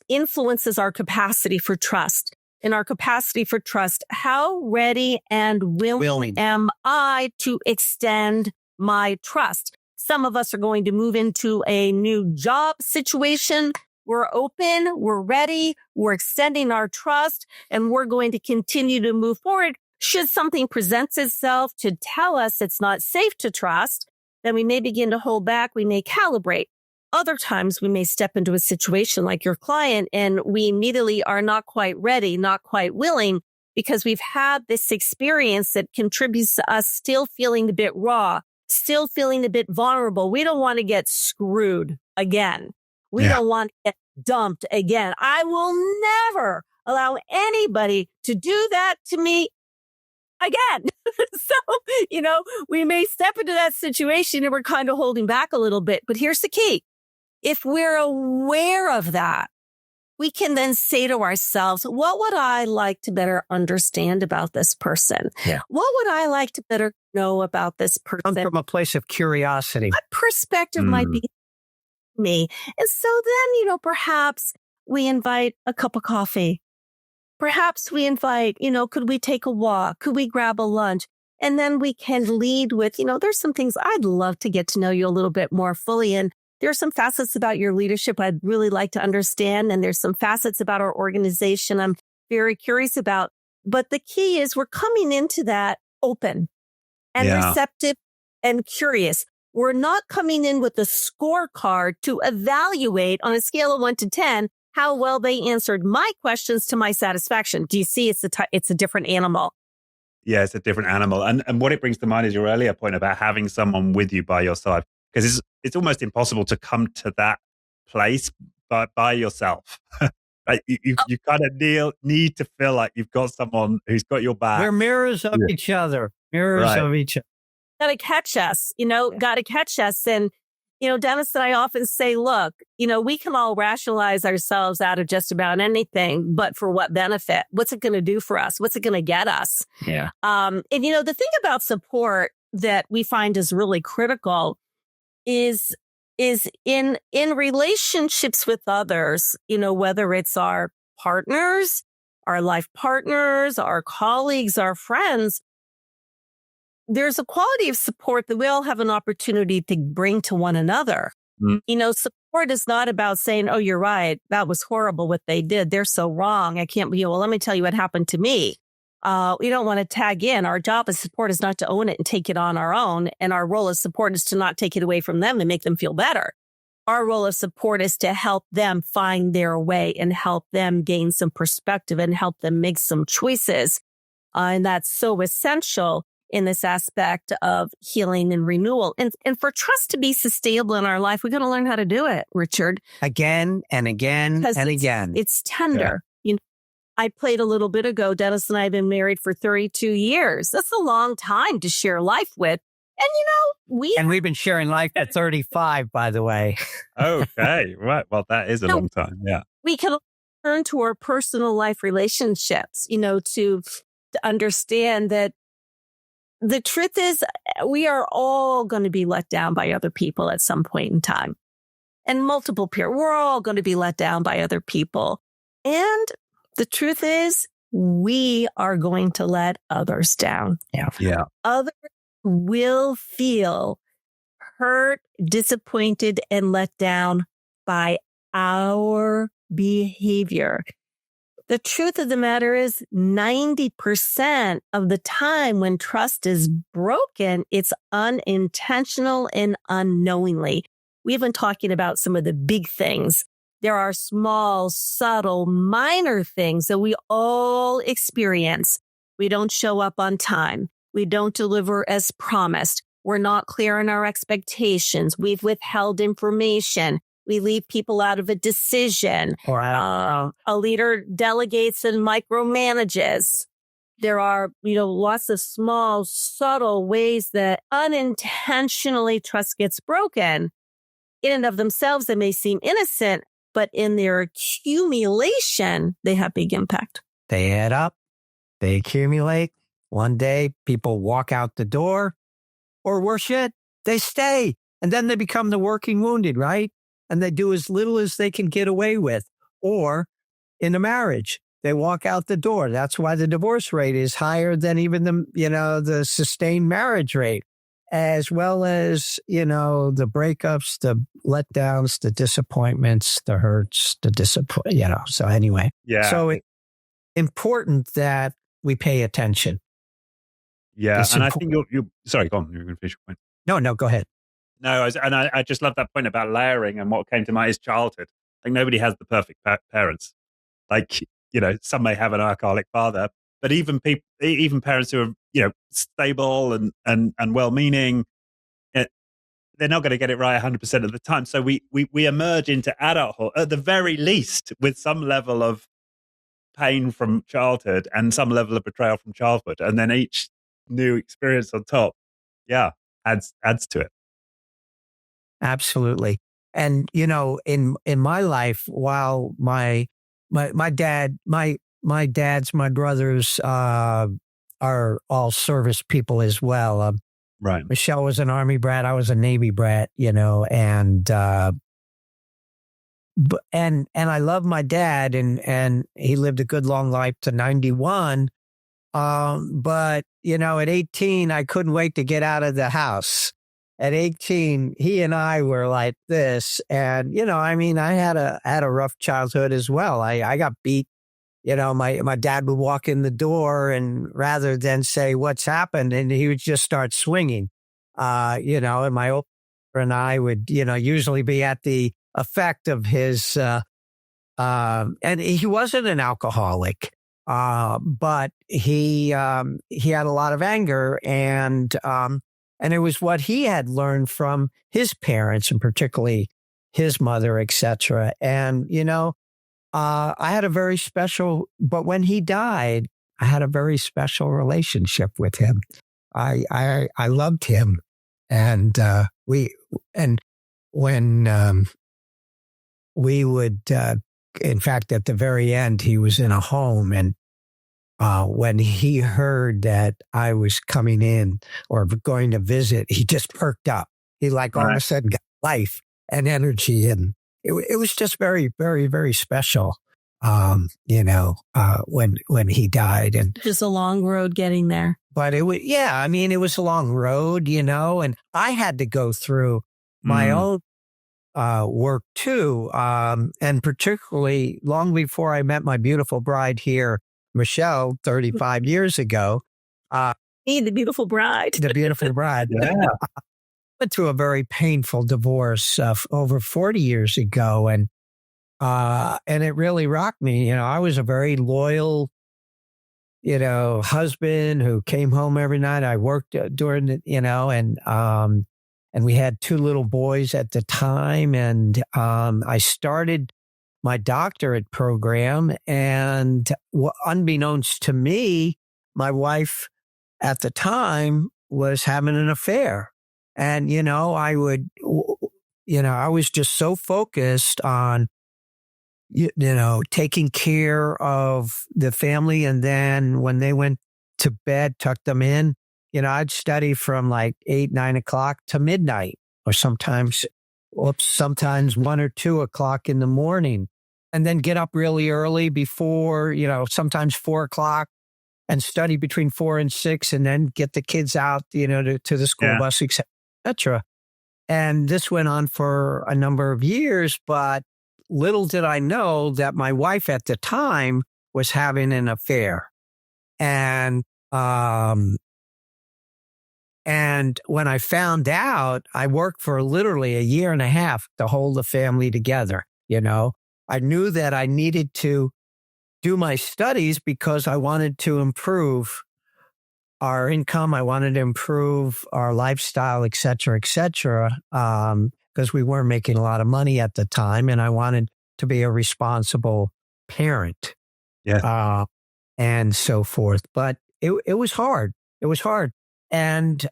Speaker 3: influences our capacity for trust. And our capacity for trust, how ready and willing am I to extend my trust? Some of us are going to move into a new job situation. We're open, we're ready, we're extending our trust, and we're going to continue to move forward. Should something present itself to tell us it's not safe to trust, then we may begin to hold back, we may calibrate. Other times we may step into a situation like your client and we immediately are not quite ready, not quite willing, because we've had this experience that contributes to us still feeling a bit raw, still feeling a bit vulnerable. We don't want to get screwed again. We don't want to get dumped again. I will never allow anybody to do that to me again. So, we may step into that situation and we're kind of holding back a little bit. But here's the key. If we're aware of that, we can then say to ourselves, what would I like to better understand about this person?
Speaker 2: Yeah.
Speaker 3: What would I like to better know about this person?
Speaker 2: Come from a place of curiosity.
Speaker 3: What perspective might be me? And so then, perhaps we invite a cup of coffee. Perhaps we invite, could we take a walk? Could we grab a lunch? And then we can lead with, there's some things I'd love to get to know you a little bit more fully. And there are some facets about your leadership I'd really like to understand. And there's some facets about our organization I'm very curious about. But the key is we're coming into that open and receptive and curious. We're not coming in with a scorecard to evaluate on a scale of 1 to 10 how well they answered my questions to my satisfaction. Do you see it's a different animal?
Speaker 1: Yeah, it's a different animal. And what it brings to mind is your earlier point about having someone with you by your side. Because it's almost impossible to come to that place by yourself. Right? You kind of need to feel like you've got someone who's got your back.
Speaker 2: We're mirrors of each other. Mirrors of each other.
Speaker 3: Got to catch us, got to catch us. And, Dennis and I often say, look, we can all rationalize ourselves out of just about anything, but for what benefit? What's it going to do for us? What's it going to get us?
Speaker 2: Yeah.
Speaker 3: And, the thing about support that we find is really critical is in relationships with others, whether it's our partners, our life partners, our colleagues, our friends, there's a quality of support that we all have an opportunity to bring to one another. Support is not about saying, oh, you're right. That was horrible what they did. They're so wrong. I can't be, well, let me tell you what happened to me. We don't want to tag in. Our job as support is not to own it and take it on our own. And our role as support is to not take it away from them and make them feel better. our role of support is to help them find their way and help them gain some perspective and help them make some choices. And that's so essential in this aspect of healing and renewal. And for trust to be sustainable in our life, we're going to learn how to do it, Richard.
Speaker 2: Again and again and again.
Speaker 3: It's tender. Yeah. I played a little bit ago. Dennis and I have been married for 32 years. That's a long time to share life with. And
Speaker 2: we've been sharing life at 35, by the way.
Speaker 1: Okay, right. Well, that is a long time. Yeah.
Speaker 3: We can turn to our personal life relationships, to understand that the truth is we are all going to be let down by other people at some point in time. And multiple peers, we're all going to be let down by other people. And the truth is we are going to let others down.
Speaker 1: Yeah.
Speaker 3: Others will feel hurt, disappointed, and let down by our behavior. The truth of the matter is 90% of the time when trust is broken, it's unintentional and unknowingly. We've been talking about some of the big things. There are small, subtle, minor things that we all experience. We don't show up on time. We don't deliver as promised. We're not clear on our expectations. We've withheld information. We leave people out of a decision. A leader delegates and micromanages. There are, lots of small, subtle ways that unintentionally trust gets broken. In and of themselves, they may seem innocent, but in their accumulation, they have big impact.
Speaker 2: They add up. They accumulate. One day, people walk out the door, or worse yet, they stay. And then they become the working wounded, right? And they do as little as they can get away with. Or in a marriage, they walk out the door. That's why the divorce rate is higher than even the sustained marriage rate, as well as, the breakups, the letdowns, the disappointments, the hurts, the So anyway, so it's important that we pay attention.
Speaker 1: Yeah, and I think you're sorry, go on. You're going to finish your point.
Speaker 2: No, go ahead.
Speaker 1: No, I just love that point about layering, and what came to mind is childhood. Like nobody has the perfect parents. Like, some may have an alcoholic father, but even parents who are, stable and well-meaning, they're not going to get it right 100% of the time. So we emerge into adulthood at the very least with some level of pain from childhood and some level of betrayal from childhood, and then each new experience on top, adds to it.
Speaker 2: Absolutely. And in my life, while my dad's, my brothers are all service people as well.
Speaker 1: Right.
Speaker 2: Michelle was an Army brat, I was a Navy brat, and I love my dad, and he lived a good long life to 91. But, at 18, I couldn't wait to get out of the house. At 18, he and I were like this. And, I had a rough childhood as well. I got beat. My dad would walk in the door, and rather than say what's happened, and he would just start swinging, and my older and I would, usually be at the effect of his, and he wasn't an alcoholic. But he had a lot of anger, and it was what he had learned from his parents, and particularly his mother, etc. And, I had a very special, but when he died, I had a very special relationship with him. I loved him. And, when, we would, in fact, at the very end, he was in a home, and when he heard that I was coming in or going to visit, he just perked up. He all of a sudden got life and energy, and it was just very, very, very special. When he died, and
Speaker 3: just a long road getting there.
Speaker 2: But it was, it was a long road, and I had to go through my own work too, and particularly long before I met my beautiful bride here, Michelle, 35 years ago.
Speaker 3: The beautiful bride.
Speaker 2: The beautiful bride.
Speaker 1: Yeah.
Speaker 2: went through a very painful divorce over 40 years ago. And it really rocked me. I was a very loyal, husband who came home every night. I worked during the, and we had 2 little boys at the time. And I started my doctorate program, and unbeknownst to me, my wife at the time was having an affair. And, I was just so focused on, taking care of the family. And then when they went to bed, tuck them in, I'd study from like 8, 9 o'clock to midnight, or sometimes 1 or 2 o'clock in the morning, and then get up really early before, sometimes 4 o'clock, and study between 4 and 6, and then get the kids out, to the school bus, et cetera. And this went on for a number of years, but little did I know that my wife at the time was having an affair. And when I found out, I worked for literally a year and a half to hold the family together. I knew that I needed to do my studies because I wanted to improve our income. I wanted to improve our lifestyle, et cetera, because we weren't making a lot of money at the time, and I wanted to be a responsible parent, and so forth. But it was hard. It was hard. And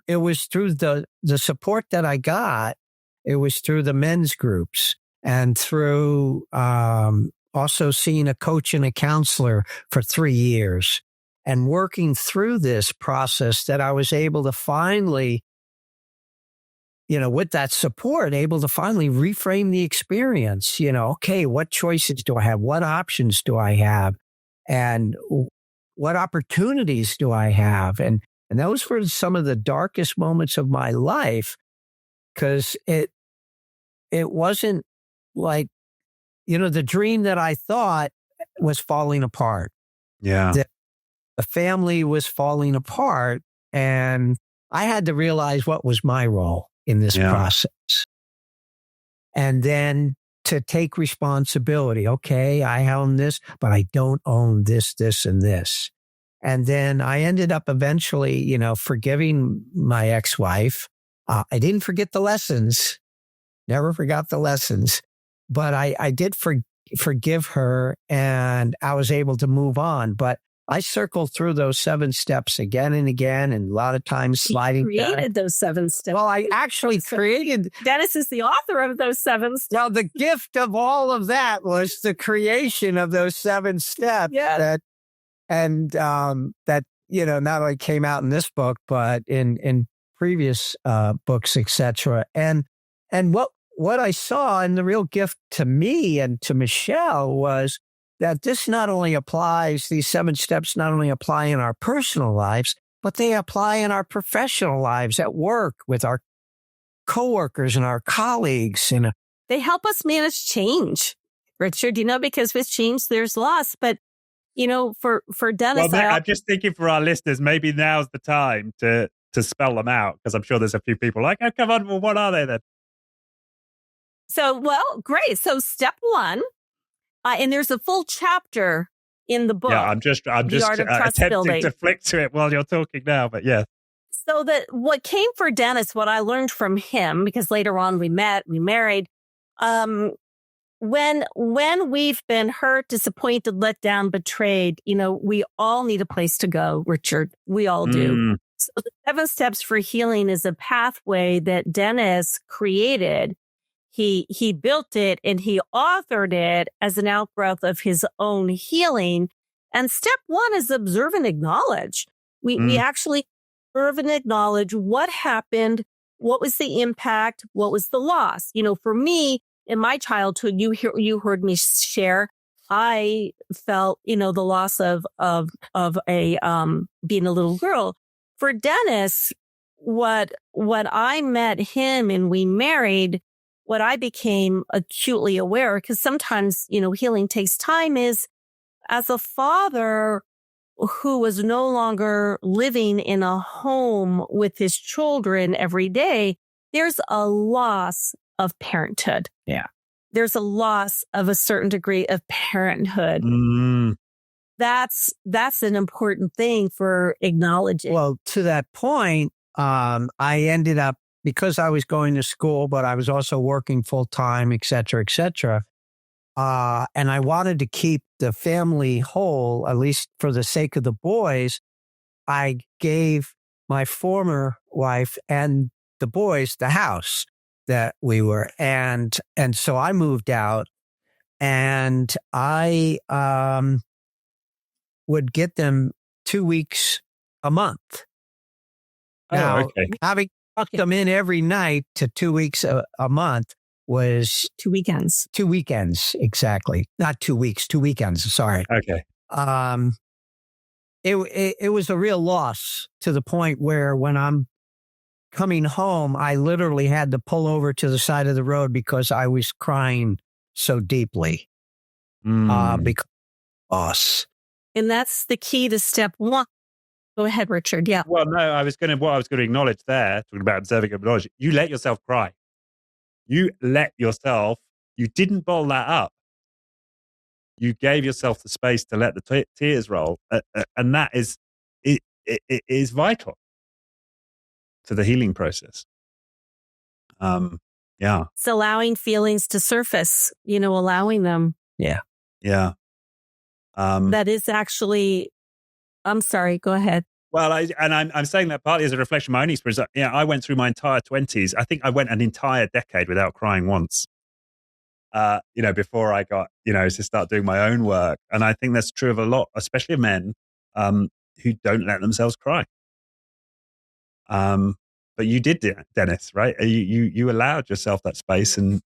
Speaker 2: it was through the support that I got. It was through the men's groups, and through also seeing a coach and a counselor for 3 years, and working through this process, that I was able to finally, with that support, able to finally reframe the experience. Okay, what choices do I have? What options do I have? And what opportunities do I have? And those were some of the darkest moments of my life, because it wasn't like, the dream that I thought was falling apart.
Speaker 1: Yeah.
Speaker 2: The family was falling apart, and I had to realize what was my role in this process. And then to take responsibility. Okay, I own this, but I don't own this, this, and this. And then I ended up eventually, forgiving my ex-wife. I didn't forget the lessons, never forgot the lessons, but I did forgive her, and I was able to move on. But I circled through those 7 steps again and again, and a lot of times sliding.
Speaker 3: You created those 7 steps.
Speaker 2: Well, I actually created.
Speaker 3: Dennis is the author of those 7 steps.
Speaker 2: Well, the gift of all of that was the creation of those 7 steps.
Speaker 3: Yeah.
Speaker 2: That not only came out in this book, but in previous books, etc. And what I saw, and the real gift to me and to Michelle, was that this not only applies, these 7 steps not only apply in our personal lives, but they apply in our professional lives at work with our coworkers and our colleagues. And
Speaker 3: they help us manage change, Richard, because with change, there's loss. But for Dennis,
Speaker 1: I'm just thinking for our listeners, maybe now's the time to spell them out, because I'm sure there's a few people like, oh, come on, well, what are they then?
Speaker 3: So, great. So step 1, and there's a full chapter in the book.
Speaker 1: Yeah, I'm just attempting to flick to it while you're talking now, but yeah.
Speaker 3: So that what came for Dennis, what I learned from him, because later on we married, when we've been hurt, disappointed, let down, betrayed, we all need a place to go, Richard. We all do. So the 7 steps for healing is a pathway that Dennis created. He built it, and he authored it as an outgrowth of his own healing. And step 1 is observe and acknowledge. We actually observe and acknowledge what happened, what was the impact, what was the loss. For me, in my childhood, you heard me share, I felt, the loss of a being a little girl. For Dennis, what I met him and we married, what I became acutely aware, because sometimes, healing takes time, is as a father who was no longer living in a home with his children every day, there's a loss of parenthood.
Speaker 2: Yeah.
Speaker 3: There's a loss of a certain degree of parenthood. That's an important thing for acknowledging.
Speaker 2: Well, to that point, I ended up, because I was going to school, but I was also working full time, et cetera, et cetera. And I wanted to keep the family whole, at least for the sake of the boys. I gave my former wife and the boys the house that we were, and so I moved out, and I would get them 2 weeks a month. Now, having tucked them in every night to 2 weeks a month was
Speaker 3: 2 weekends.
Speaker 2: 2 weekends, exactly. Not 2 weeks, 2 weekends. Sorry.
Speaker 1: Okay.
Speaker 2: It was a real loss, to the point where when I'm coming home, I literally had to pull over to the side of the road because I was crying so deeply. Because loss.
Speaker 3: And that's the key to step one. Go ahead, Richard. Yeah.
Speaker 1: Well, no, what I was going to acknowledge there, talking about observing and acknowledging, you let yourself cry. You didn't bottle that up. You gave yourself the space to let the tears roll. And that is, it is vital to the healing process. Yeah.
Speaker 3: It's allowing feelings to surface, allowing them.
Speaker 2: Yeah.
Speaker 1: Yeah.
Speaker 3: That is actually, I'm sorry, go ahead.
Speaker 1: Well, I'm saying that partly as a reflection of my own experience. I went through my entire 20s. I think I went an entire decade without crying once, before I got, to start doing my own work. And I think that's true of a lot, especially of men who don't let themselves cry. But you did, Dennis, right? You allowed yourself that space. And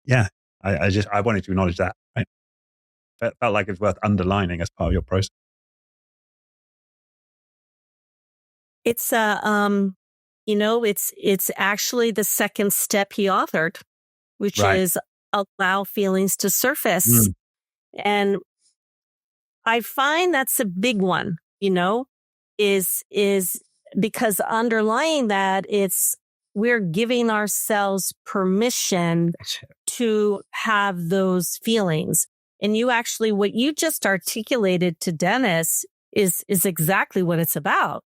Speaker 1: yeah, I wanted to acknowledge that, right? It felt like it was worth underlining as part of your process.
Speaker 3: It's it's actually the second step he authored, which is allow feelings to surface. And I find that's a big one, is because underlying that, we're giving ourselves permission to have those feelings. And what you just articulated to Dennis is exactly what it's about.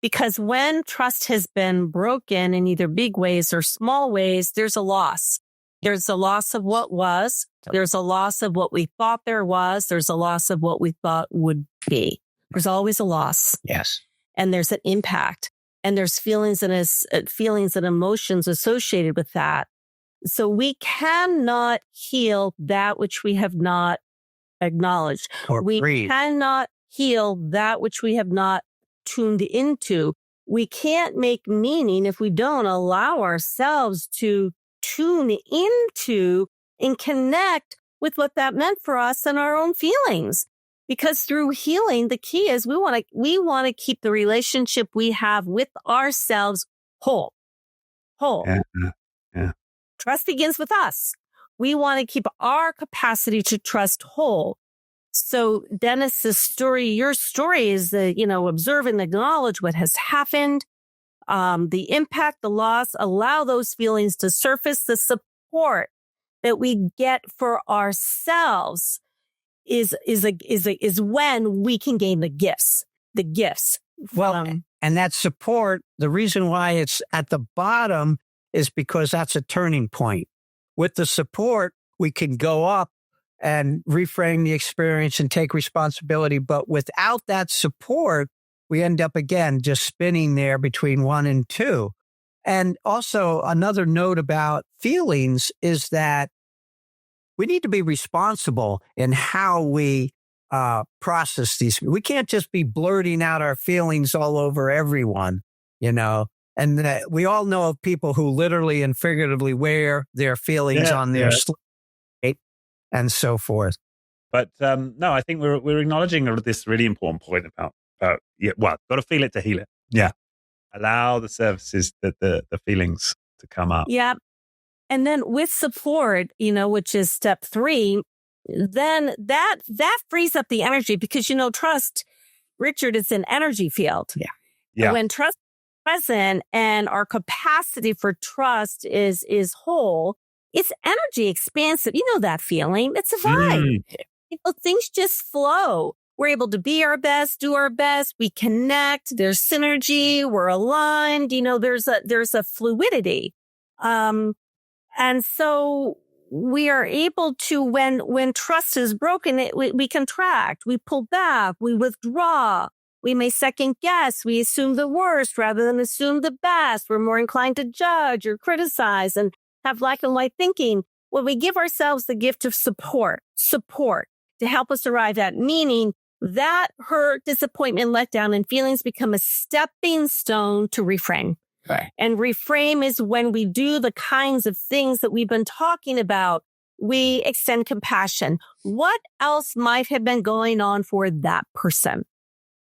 Speaker 3: Because when trust has been broken in either big ways or small ways, there's a loss. There's a loss of what was. There's a loss of what we thought there was. There's a loss of what we thought would be. There's always a loss.
Speaker 2: Yes.
Speaker 3: And there's an impact. And there's feelings and emotions associated with that. So we cannot heal that which we have not acknowledged. We cannot heal that which we have not tuned into. We can't make meaning if we don't allow ourselves to tune into and connect with what that meant for us and our own feelings. Because through healing, the key is we want to keep the relationship we have with ourselves whole.
Speaker 1: Yeah.
Speaker 3: Trust begins with us. We want to keep our capacity to trust whole. So Dennis's story, your story is observe and acknowledge what has happened, the impact, the loss, allow those feelings to surface. The support that we get for ourselves is when we can gain the gifts.
Speaker 2: Well, and that support, the reason why it's at the bottom is because that's a turning point. With the support, we can go up and reframe the experience and take responsibility. But without that support, we end up again just spinning there between 1 and 2. And also another note about feelings is that we need to be responsible in how we process these. We can't just be blurting out our feelings all over everyone, And we all know of people who literally and figuratively wear their feelings on their sleeve and so forth.
Speaker 1: But no, I think we're acknowledging this really important point about got to feel it to heal it. Yeah. Allow the services, the feelings to come up.
Speaker 3: Yeah. And then with support, which is step 3, then that frees up the energy because, trust, Richard, it's an energy field.
Speaker 1: Yeah.
Speaker 3: When trust present and our capacity for trust is whole, it's energy expansive. You know that feeling. It's a vibe. Things just flow. We're able to be our best, do our best. We connect. There's synergy. We're aligned. There's a fluidity. And so we are able to, when trust is broken, we contract, we pull back, we withdraw. We may second guess. We assume the worst rather than assume the best. We're more inclined to judge or criticize and have black and white thinking. When we give ourselves the gift of support to help us arrive at meaning, that hurt, disappointment, letdown, and feelings become a stepping stone to reframe.
Speaker 2: Right.
Speaker 3: And reframe is when we do the kinds of things that we've been talking about. We extend compassion. What else might have been going on for that person?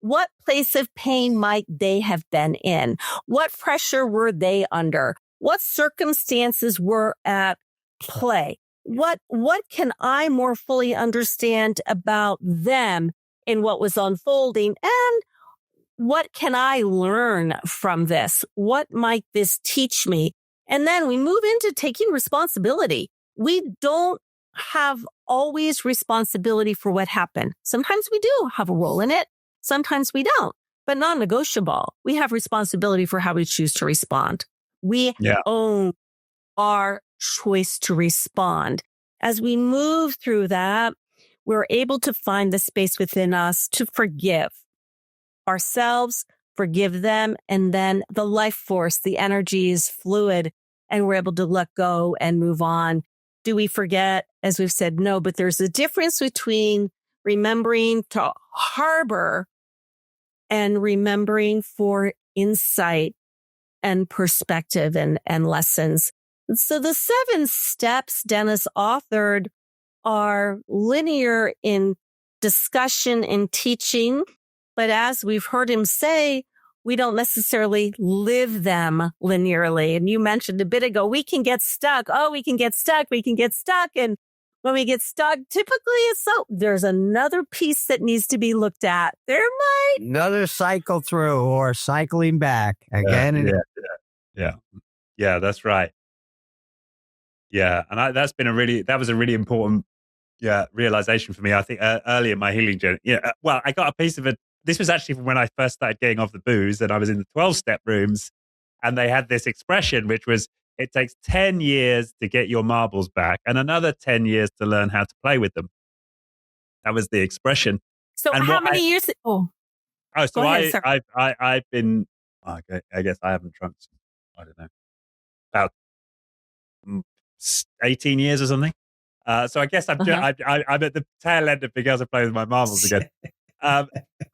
Speaker 3: What place of pain might they have been in? What pressure were they under? What circumstances were at play? What can I more fully understand about them in what was unfolding? And what can I learn from this? What might this teach me? And then we move into taking responsibility. We don't have always responsibility for what happened. Sometimes we do have a role in it. Sometimes we don't, but non-negotiable. We have responsibility for how we choose to respond. We own our choice to respond. As we move through that, we're able to find the space within us to forgive ourselves, forgive them, and then the life force, the energy is fluid, and we're able to let go and move on. Do we forget? As we've said, no, but there's a difference between remembering to harbor and remembering for insight and perspective and lessons. So the 7 steps Dennis authored are linear in discussion and teaching. But as we've heard him say, we don't necessarily live them linearly. And you mentioned a bit ago, we can get stuck. We can get stuck. And when we get stuck, typically there's another piece that needs to be looked at.
Speaker 2: Another cycle through or cycling back again.
Speaker 1: Yeah, that's right. Yeah. And that was a really important realization for me. I think early in my healing journey. I got a piece of it. This was actually when I first started getting off the booze, and I was in the 12-step rooms, and they had this expression, which was, it takes 10 years to get your marbles back and another 10 years to learn how to play with them. That was the expression.
Speaker 3: So how many years?
Speaker 1: I've been, I guess I haven't drunk, I don't know, about 18 years or something. So I guess I'm at the tail end of being able to play with my marbles again.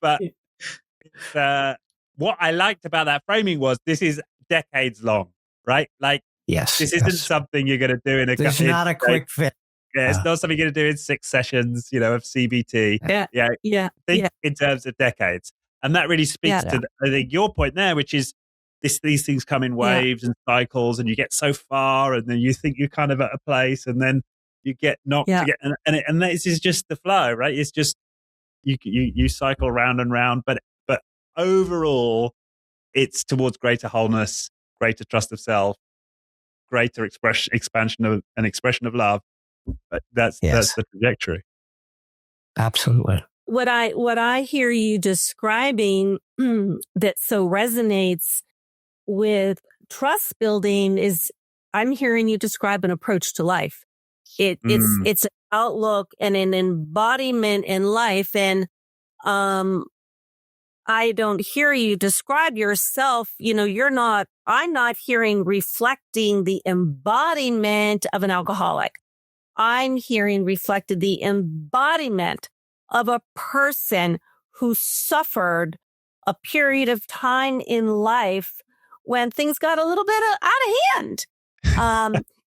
Speaker 1: But what I liked about that framing was this is decades long, right? Like,
Speaker 2: yes,
Speaker 1: this isn't something you're going to do in a.
Speaker 2: It's not a quick fix.
Speaker 1: Yeah, it's not something you're going to do in 6 sessions, of CBT. Think in terms of decades, and that really speaks to I think your point there, which is these things come in waves and cycles, and you get so far, and then you think you're kind of at a place, and then you get knocked again, and this is just the flow, right? It's just you cycle round and round, but overall, it's towards greater wholeness, greater trust of self, greater expansion of love. But that's the trajectory.
Speaker 2: Absolutely.
Speaker 3: What I hear you describing that so resonates with trust building is, I'm hearing you describe an approach to life. It's an outlook and an embodiment in life. And I don't hear you describe yourself. I'm not hearing reflecting the embodiment of an alcoholic. I'm hearing reflected the embodiment of a person who suffered a period of time in life when things got a little bit out of hand.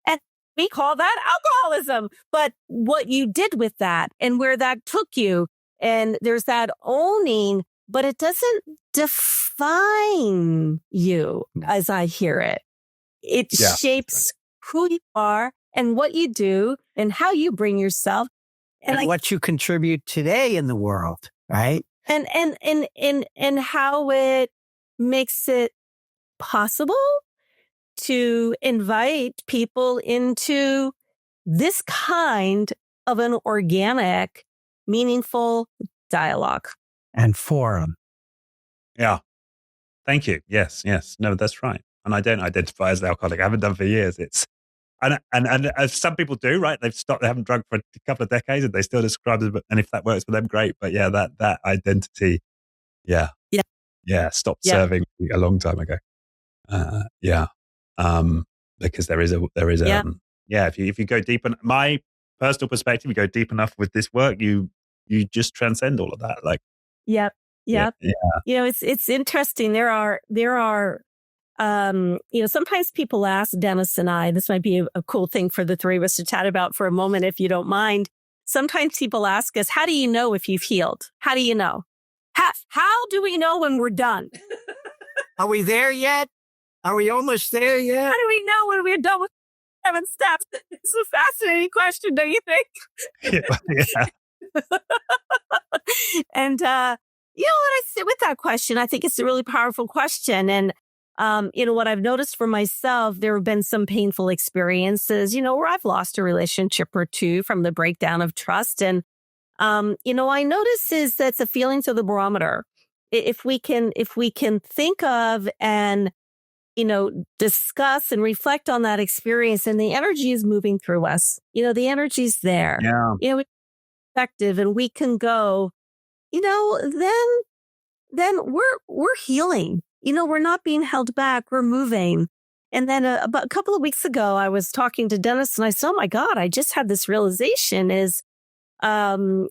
Speaker 3: And we call that alcoholism. But what you did with that and where that took you, and there's that owning, but it doesn't define you as I hear it. It shapes who you are and what you do and how you bring yourself
Speaker 2: and what you contribute today in the world, right?
Speaker 3: And how it makes it possible to invite people into this kind of an organic, meaningful dialogue.
Speaker 2: And forum.
Speaker 1: Yeah. Thank you. Yes. No, that's right. And I don't identify as an alcoholic. I haven't done for years. It's and as some people do, right? They haven't drunk for a couple of decades and they still describe it. And if that works for them, great. But yeah, that identity, yeah, stopped serving a long time ago. Because there is if you go deep, and my personal perspective, you go deep enough with this work, you just transcend all of that. Like,
Speaker 3: yep. It's interesting. There are sometimes people ask Dennis and I, this might be a cool thing for the three of us to chat about for a moment, if you don't mind. Sometimes people ask us, how do you know if you've healed? How do you know? How do we know when we're done?
Speaker 2: Are we there yet? Are we almost there yet?
Speaker 3: How do we know when we're done with 7 steps? It's a fascinating question, don't you think?
Speaker 1: Yeah.
Speaker 3: And, when I sit with that question, I think it's a really powerful question. And, what I've noticed for myself, there have been some painful experiences, where I've lost a relationship or two from the breakdown of trust. And, I notice is that's the feelings of the barometer. If we can think of and, discuss and reflect on that experience, and the energy is moving through us, the energy's there, it's effective, and we can go, then we're healing, we're not being held back, we're moving. And then about a couple of weeks ago, I was talking to Dennis and I said, oh my God, I just had this realization is, the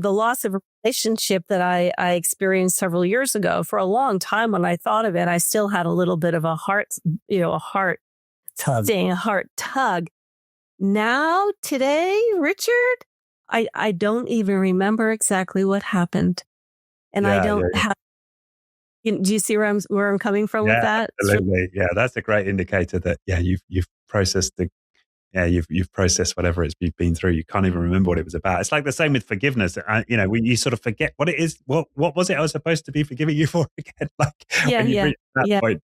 Speaker 3: loss of a relationship that I experienced several years ago. For a long time, when I thought of it, I still had a little bit of a heart tug. Now, today, Richard, I don't even remember exactly what happened. And I don't have, do you see where I'm coming from with that?
Speaker 1: Absolutely. Yeah. That's a great indicator that, you've processed you've processed whatever you've been through. You can't even remember what it was about. It's like the same with forgiveness. When you sort of forget what it is. What was it I was supposed to be forgiving you for again? Like when you reach that point.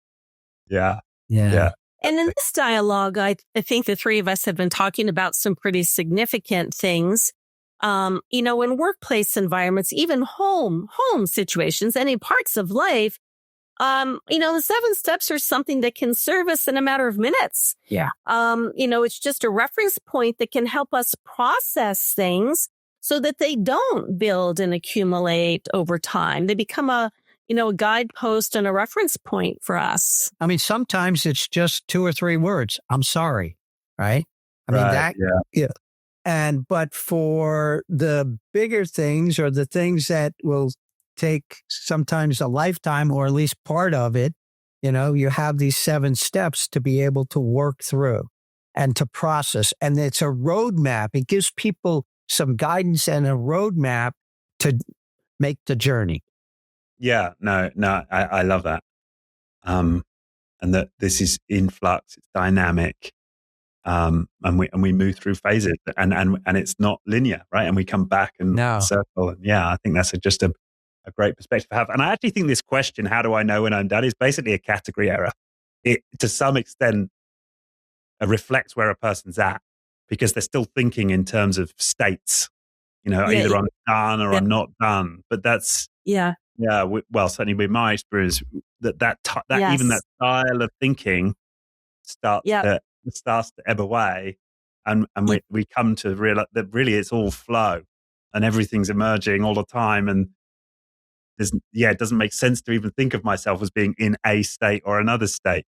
Speaker 1: Yeah.
Speaker 3: And in this dialogue, I think the three of us have been talking about some pretty significant things. In workplace environments, even home situations, any parts of life. The 7 steps are something that can serve us in a matter of minutes.
Speaker 2: Yeah.
Speaker 3: It's just a reference point that can help us process things so that they don't build and accumulate over time. They become a guidepost and a reference point for us.
Speaker 2: I mean, sometimes it's just 2 or 3 words. I'm sorry. Right. But for the bigger things, or the things that will take sometimes a lifetime, or at least part of it, you have these 7 steps to be able to work through and to process. And it's a roadmap. It gives people some guidance and a roadmap to make the journey.
Speaker 1: Yeah, no, I love that. And that this is in flux, it's dynamic. And we move through phases, and it's not linear, right? And we come back and circle. And I think that's just a great perspective to have. And I actually think this question, how do I know when I'm done, is basically a category error. It, to some extent, reflects where a person's at, because they're still thinking in terms of states, either I'm done or I'm not done. But that's, certainly with my experience, that even that style of thinking starts to ebb away. And we come to realize that really it's all flow and everything's emerging all the time. And it doesn't make sense to even think of myself as being in a state or another state.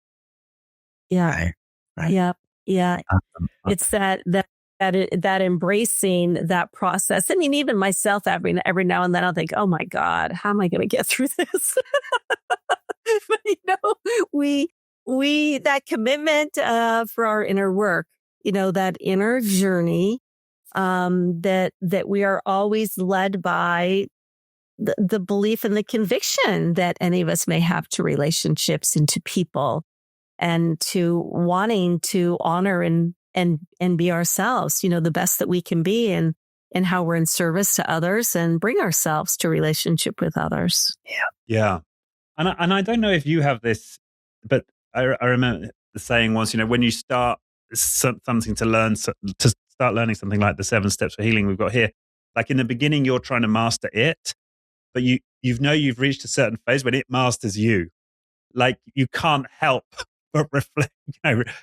Speaker 3: Yeah. Right. Yeah. It's that embracing that process. I mean, even myself, every now and then I'll think, oh my God, how am I going to get through this? But, we that commitment for our inner work, that inner journey, that we are always led by the belief and the conviction that any of us may have to relationships and to people, and to wanting to honor and be ourselves, the best that we can be, and how we're in service to others and bring ourselves to relationship with others.
Speaker 1: Yeah. And I don't know if you have this but I remember the saying was, when you start something to start learning something like the 7 steps for healing we've got here, like in the beginning, you're trying to master it, but you've reached a certain phase when it masters you. Like you can't help but reflect,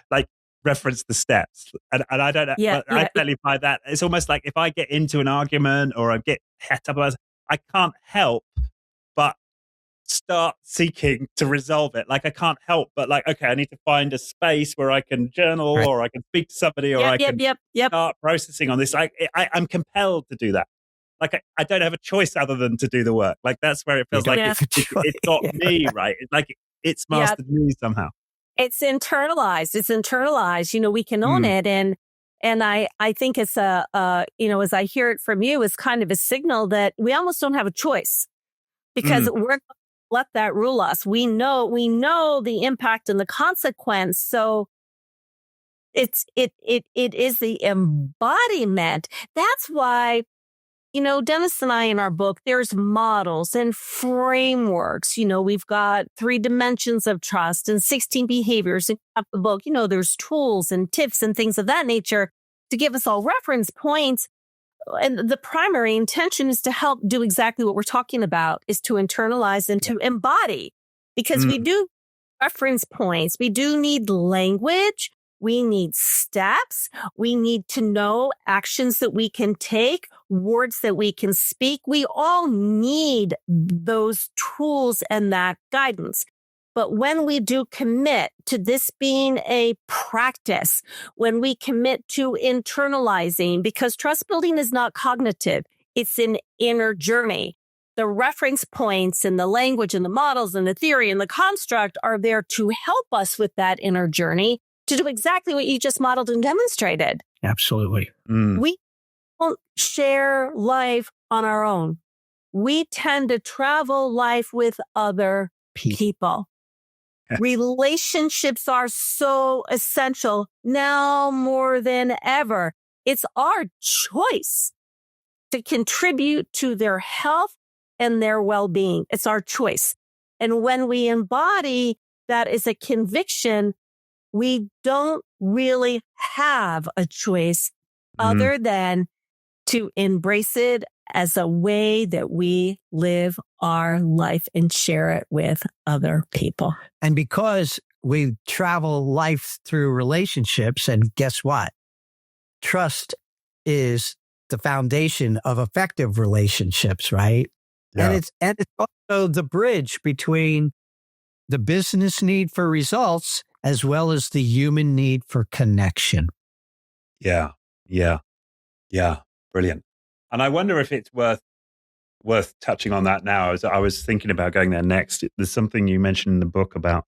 Speaker 1: like reference the steps. And I don't know, but I totally find that it's almost like if I get into an argument or I get het up, I can't help but start seeking to resolve it. Like I can't help but like, okay, I need to find a space where I can journal or I can speak to somebody or I can start processing on this. I'm compelled to do that. Like I don't have a choice other than to do the work. Like that's where it feels like it's got me, right? Like it's mastered me somehow.
Speaker 3: It's internalized. We can own it. And I think it's as I hear it from you, it's kind of a signal that we almost don't have a choice because we're going to let that rule us. We know the impact and the consequence. So it is the embodiment. That's why, Dennis and I in our book, there's models and frameworks. We've got 3 dimensions of trust and 16 behaviors in the book. There's tools and tips and things of that nature to give us all reference points. And the primary intention is to help do exactly what we're talking about, is to internalize and to embody, because we do reference points. We do need language. We need steps. We need to know actions that we can take, words that we can speak. We all need those tools and that guidance. But when we do commit to this being a practice, when we commit to internalizing, because trust building is not cognitive, it's an inner journey. The reference points and the language and the models and the theory and the construct are there to help us with that inner journey, to do exactly what you just modeled and demonstrated.
Speaker 2: Absolutely.
Speaker 3: We don't share life on our own. We tend to travel life with other people. Relationships are so essential now more than ever. It's our choice to contribute to their health and their well-being. It's our choice. And when we embody that as a conviction, we don't really have a choice other than to embrace it as a way that we live our life and share it with other people.
Speaker 2: And because we travel life through relationships, and guess what? Trust is the foundation of effective relationships, right? Yeah. And it's also the bridge between the business need for results as well as the human need for connection.
Speaker 1: Yeah. Brilliant. And I wonder if it's worth touching on that now. As I was thinking about going there next, there's something you mentioned in the book about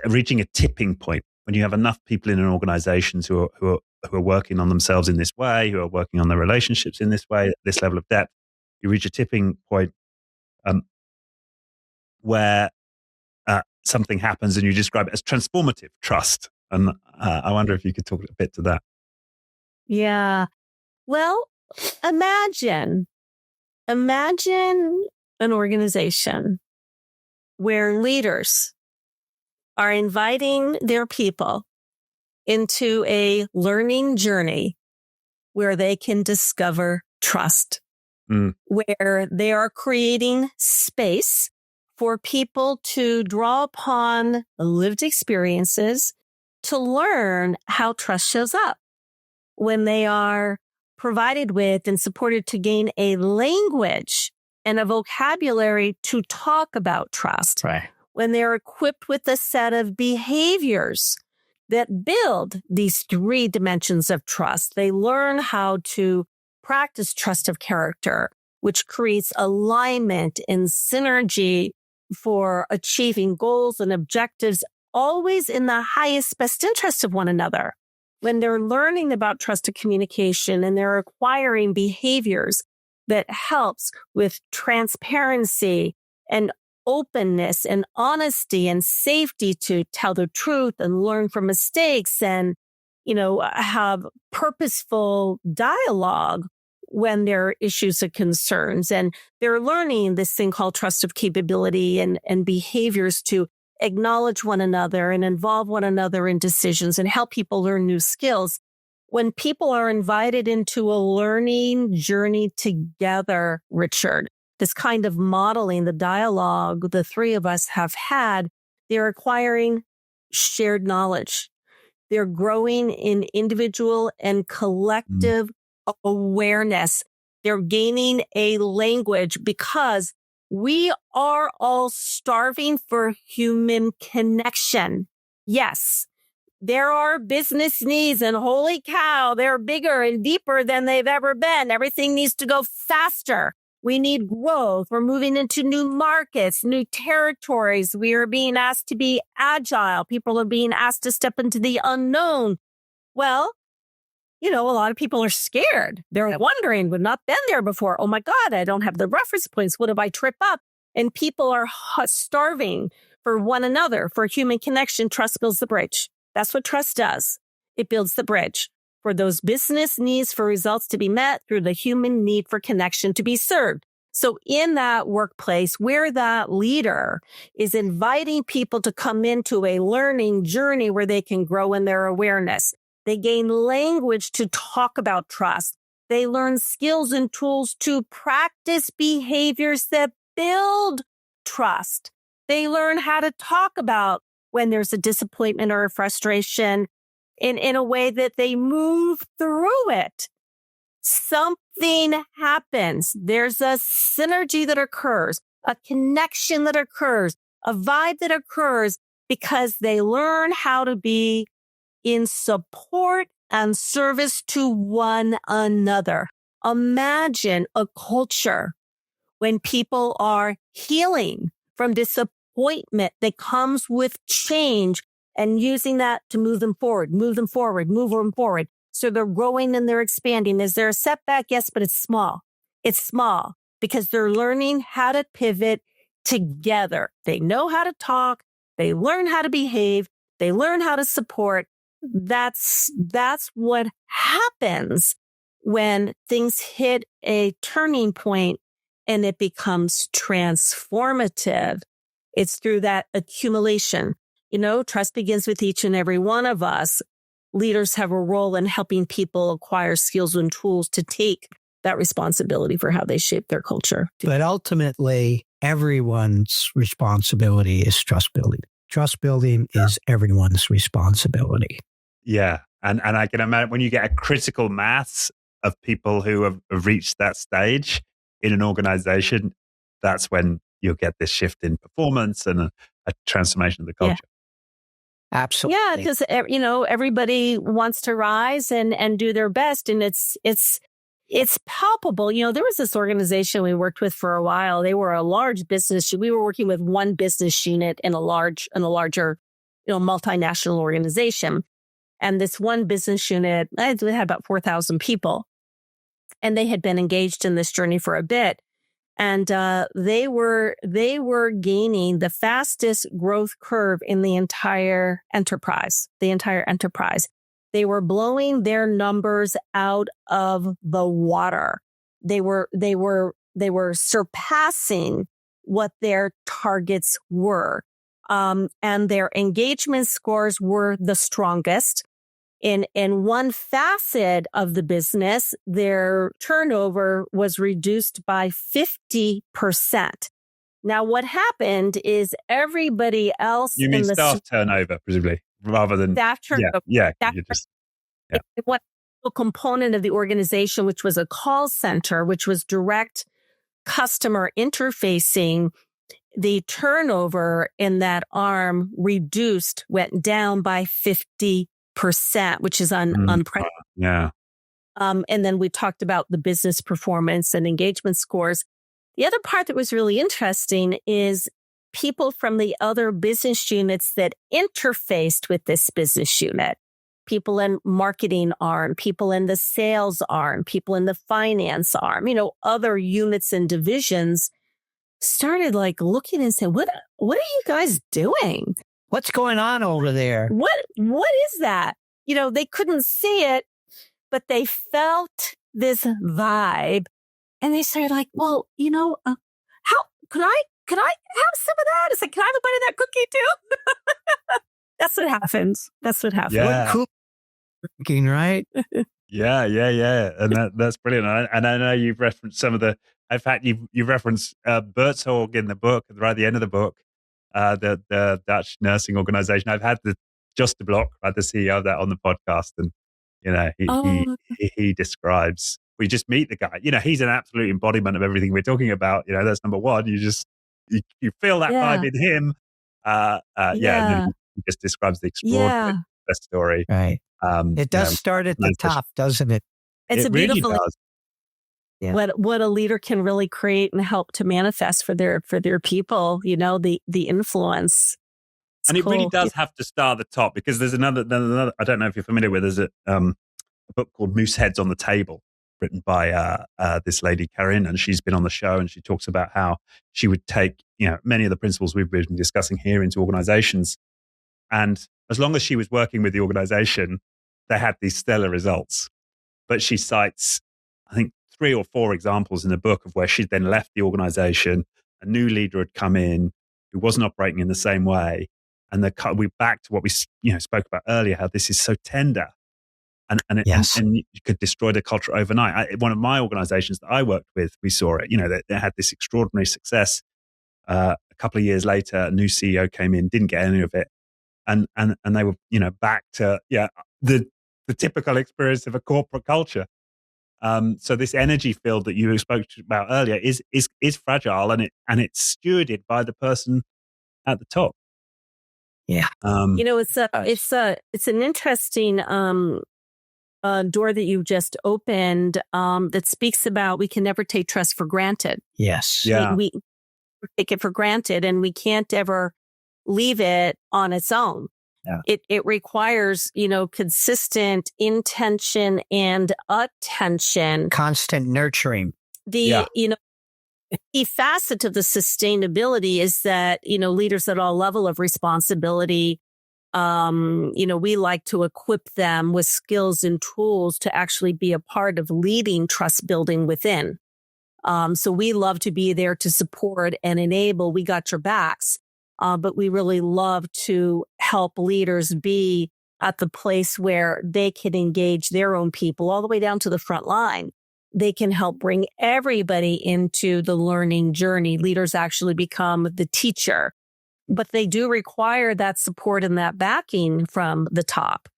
Speaker 1: reaching a tipping point when you have enough people in an organization who are working on themselves in this way, who are working on their relationships in this way, at this level of depth. You reach a tipping point where something happens, and you describe it as transformative trust. And I wonder if you could talk a bit to that.
Speaker 3: Yeah. Well, imagine an organization where leaders are inviting their people into a learning journey where they can discover trust, where they are creating space for people to draw upon lived experiences to learn how trust shows up, when they are provided with and supported to gain a language and a vocabulary to talk about trust,
Speaker 2: right,
Speaker 3: when they're equipped with a set of behaviors that build these 3 dimensions of trust. They learn how to practice trust of character, which creates alignment and synergy for achieving goals and objectives, always in the highest best interest of one another. When they're learning about trusted communication and they're acquiring behaviors that helps with transparency and openness and honesty and safety to tell the truth and learn from mistakes and, have purposeful dialogue when there are issues and concerns. And they're learning this thing called trust of capability and behaviors to acknowledge one another and involve one another in decisions and help people learn new skills. When people are invited into a learning journey together, Richard, this kind of modeling, the dialogue the three of us have had, they're acquiring shared knowledge. They're growing in individual and collective awareness. They're gaining a language because we are all starving for human connection. Yes, there are business needs, and holy cow, they're bigger and deeper than they've ever been. Everything needs to go faster. We need growth. We're moving into new markets, new territories. We are being asked to be agile. People are being asked to step into the unknown. Well, a lot of people are scared. They're wondering, we've not been there before. Oh my God, I don't have the reference points. What if I trip up? And people are starving for one another, for human connection. Trust builds the bridge. That's what trust does. It builds the bridge for those business needs for results to be met through the human need for connection to be served. So in that workplace where that leader is inviting people to come into a learning journey where they can grow in their awareness, they gain language to talk about trust. They learn skills and tools to practice behaviors that build trust. They learn how to talk about when there's a disappointment or a frustration in a way that they move through it. Something happens. There's a synergy that occurs, a connection that occurs, a vibe that occurs because they learn how to be in support and service to one another. Imagine a culture when people are healing from disappointment that comes with change and using that to move them forward. So they're growing and they're expanding. Is there a setback? Yes, but it's small. It's small because they're learning how to pivot together. They know how to talk. They learn how to behave. They learn how to support. That's what happens when things hit a turning point and it becomes transformative. It's through that accumulation. Trust begins with each and every one of us. Leaders have a role in helping people acquire skills and tools to take that responsibility for how they shape their culture.
Speaker 2: But ultimately, everyone's responsibility is trust building. Trust building is everyone's responsibility.
Speaker 1: Yeah. And I can imagine when you get a critical mass of people who have reached that stage in an organization, that's when you'll get this shift in performance and a transformation of the culture.
Speaker 2: Yeah. Absolutely.
Speaker 3: Yeah, because everybody wants to rise and do their best, and it's palpable. There was this organization we worked with for a while. They were a large business. We were working with one business unit in a larger, multinational organization, and this one business unit had about 4,000 people, and they had been engaged in this journey for a bit. And they were gaining the fastest growth curve in the entire enterprise. They were blowing their numbers out of the water. They were surpassing what their targets were. And their engagement scores were the strongest. In one facet of the business, their turnover was reduced by 50%. Now, what happened is everybody else
Speaker 1: you mean staff turnover, presumably, rather than
Speaker 3: staff turnover. One component of the organization, which was a call center, which was direct customer interfacing, the turnover in that arm went down by 50%, which is unprecedented.
Speaker 1: Yeah.
Speaker 3: And then we talked about the business performance and engagement scores. The other part that was really interesting is people from the other business units that interfaced with this business unit. People in marketing arm, people in the sales arm, people in the finance arm, other units and divisions started looking and saying, what are you guys doing?
Speaker 2: What's going on over there?
Speaker 3: What is that? They couldn't see it, but they felt this vibe, and they started how can I have some of that? It's like, can I have a bite of that cookie too? That's what happens. That's what happens.
Speaker 1: Yeah.
Speaker 2: Cool drinking, right?
Speaker 1: Yeah. And that's brilliant. And I know you've referenced some of the, in fact, you've referenced Bertzorg in the book, right at the end of the book, the Dutch nursing organization. I've had Just de Blok, right, the CEO of that on the podcast. And, he describes, we just meet the guy, he's an absolute embodiment of everything we're talking about. That's number one. You feel that vibe in him. And then he just describes the extraordinary story.
Speaker 2: Right. It does start at the top, doesn't it?
Speaker 3: It's
Speaker 1: it
Speaker 3: a beautiful,
Speaker 1: really does.
Speaker 3: Yeah. What a leader can really create and help to manifest for their people, the influence. It's
Speaker 1: and it
Speaker 3: cool.
Speaker 1: really does have to start at the top, because there's another, I don't know if you're familiar with, there's a book called Moose Heads on the Table, written by this lady, Karin, and she's been on the show, and she talks about how she would take, many of the principles we've been discussing here into organizations. And as long as she was working with the organization, they had these stellar results. But she cites, I think, 3 or 4 examples in the book of where she'd then left the organization, a new leader had come in who wasn't operating in the same way. And we're back to what we spoke about earlier, how this is so tender. And you could destroy the culture overnight. One of my organizations that I worked with, we saw it, they had this extraordinary success. A couple of years later, a new CEO came in, didn't get any of it. And they were, back to, the typical experience of a corporate culture. So this energy field that you spoke about earlier is fragile, and it's stewarded by the person at the top.
Speaker 2: Yeah.
Speaker 3: It's an interesting door that you just opened that speaks about we can never take trust for granted.
Speaker 2: Yes.
Speaker 1: Yeah.
Speaker 3: We take it for granted, and we can't ever leave it on its own. Yeah. It requires, consistent intention and attention.
Speaker 2: Constant nurturing.
Speaker 3: The key facet of the sustainability is that, leaders at all level of responsibility, we like to equip them with skills and tools to actually be a part of leading trust building within. So we love to be there to support and enable. We got your backs. But we really love to help leaders be at the place where they can engage their own people all the way down to the front line. They can help bring everybody into the learning journey. Leaders actually become the teacher, but they do require that support and that backing from the top.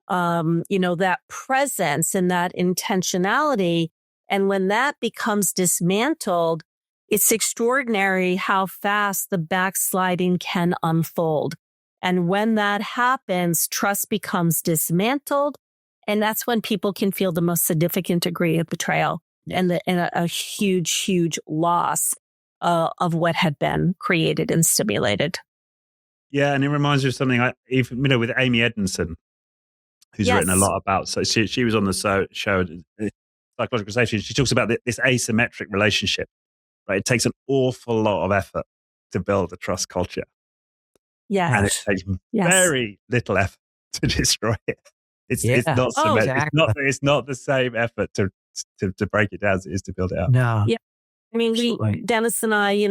Speaker 3: That presence and that intentionality. And when that becomes dismantled, it's extraordinary how fast the backsliding can unfold. And when that happens, trust becomes dismantled. And that's when people can feel the most significant degree of betrayal and a huge, huge loss of what had been created and stimulated.
Speaker 1: Yeah, and it reminds me of something with Amy Edmondson, who's written a lot about. So she was on the show, Psychological Safety. She talks about this asymmetric relationship. Right? It takes an awful lot of effort to build a trust culture.
Speaker 3: Yes.
Speaker 1: And it takes very little effort to destroy it. It's not it's not the same effort to break it down as it is to build it up.
Speaker 2: No.
Speaker 3: Yeah. I mean, Dennis and I,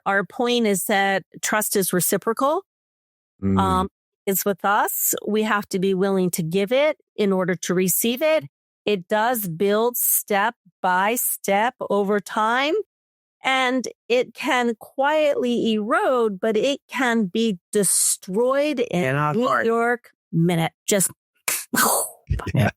Speaker 3: our point is that trust is reciprocal. It's with us. We have to be willing to give it in order to receive it. It does build step by step over time. And it can quietly erode, but it can be destroyed in a New York minute. Just
Speaker 1: yeah,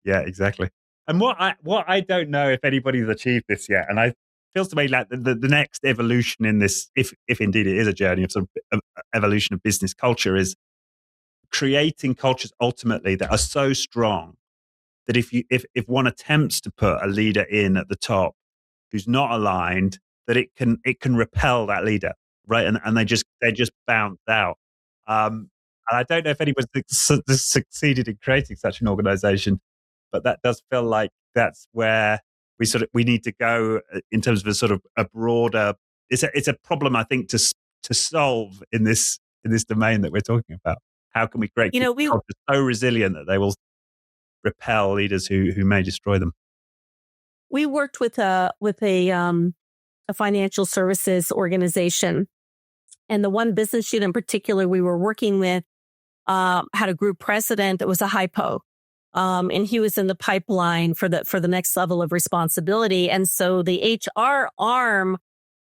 Speaker 1: exactly. And what I don't know if anybody's achieved this yet, and I feels to me like the next evolution in this, if indeed it is a journey of sort of evolution of business culture, is creating cultures ultimately that are so strong that if one attempts to put a leader in at the top who's not aligned, that it can repel that leader, right? And they just bounce out. And I don't know if anyone's succeeded in creating such an organization, but that does feel like that's where we need to go in terms of a sort of a broader. It's a problem, I think, to solve in this domain that we're talking about. How can we create cultures so resilient that they will repel leaders who may destroy them?
Speaker 3: We worked with a a financial services organization. And the one business unit in particular we were working with had a group president that was a hypo. And he was in the pipeline for the next level of responsibility. And so the HR arm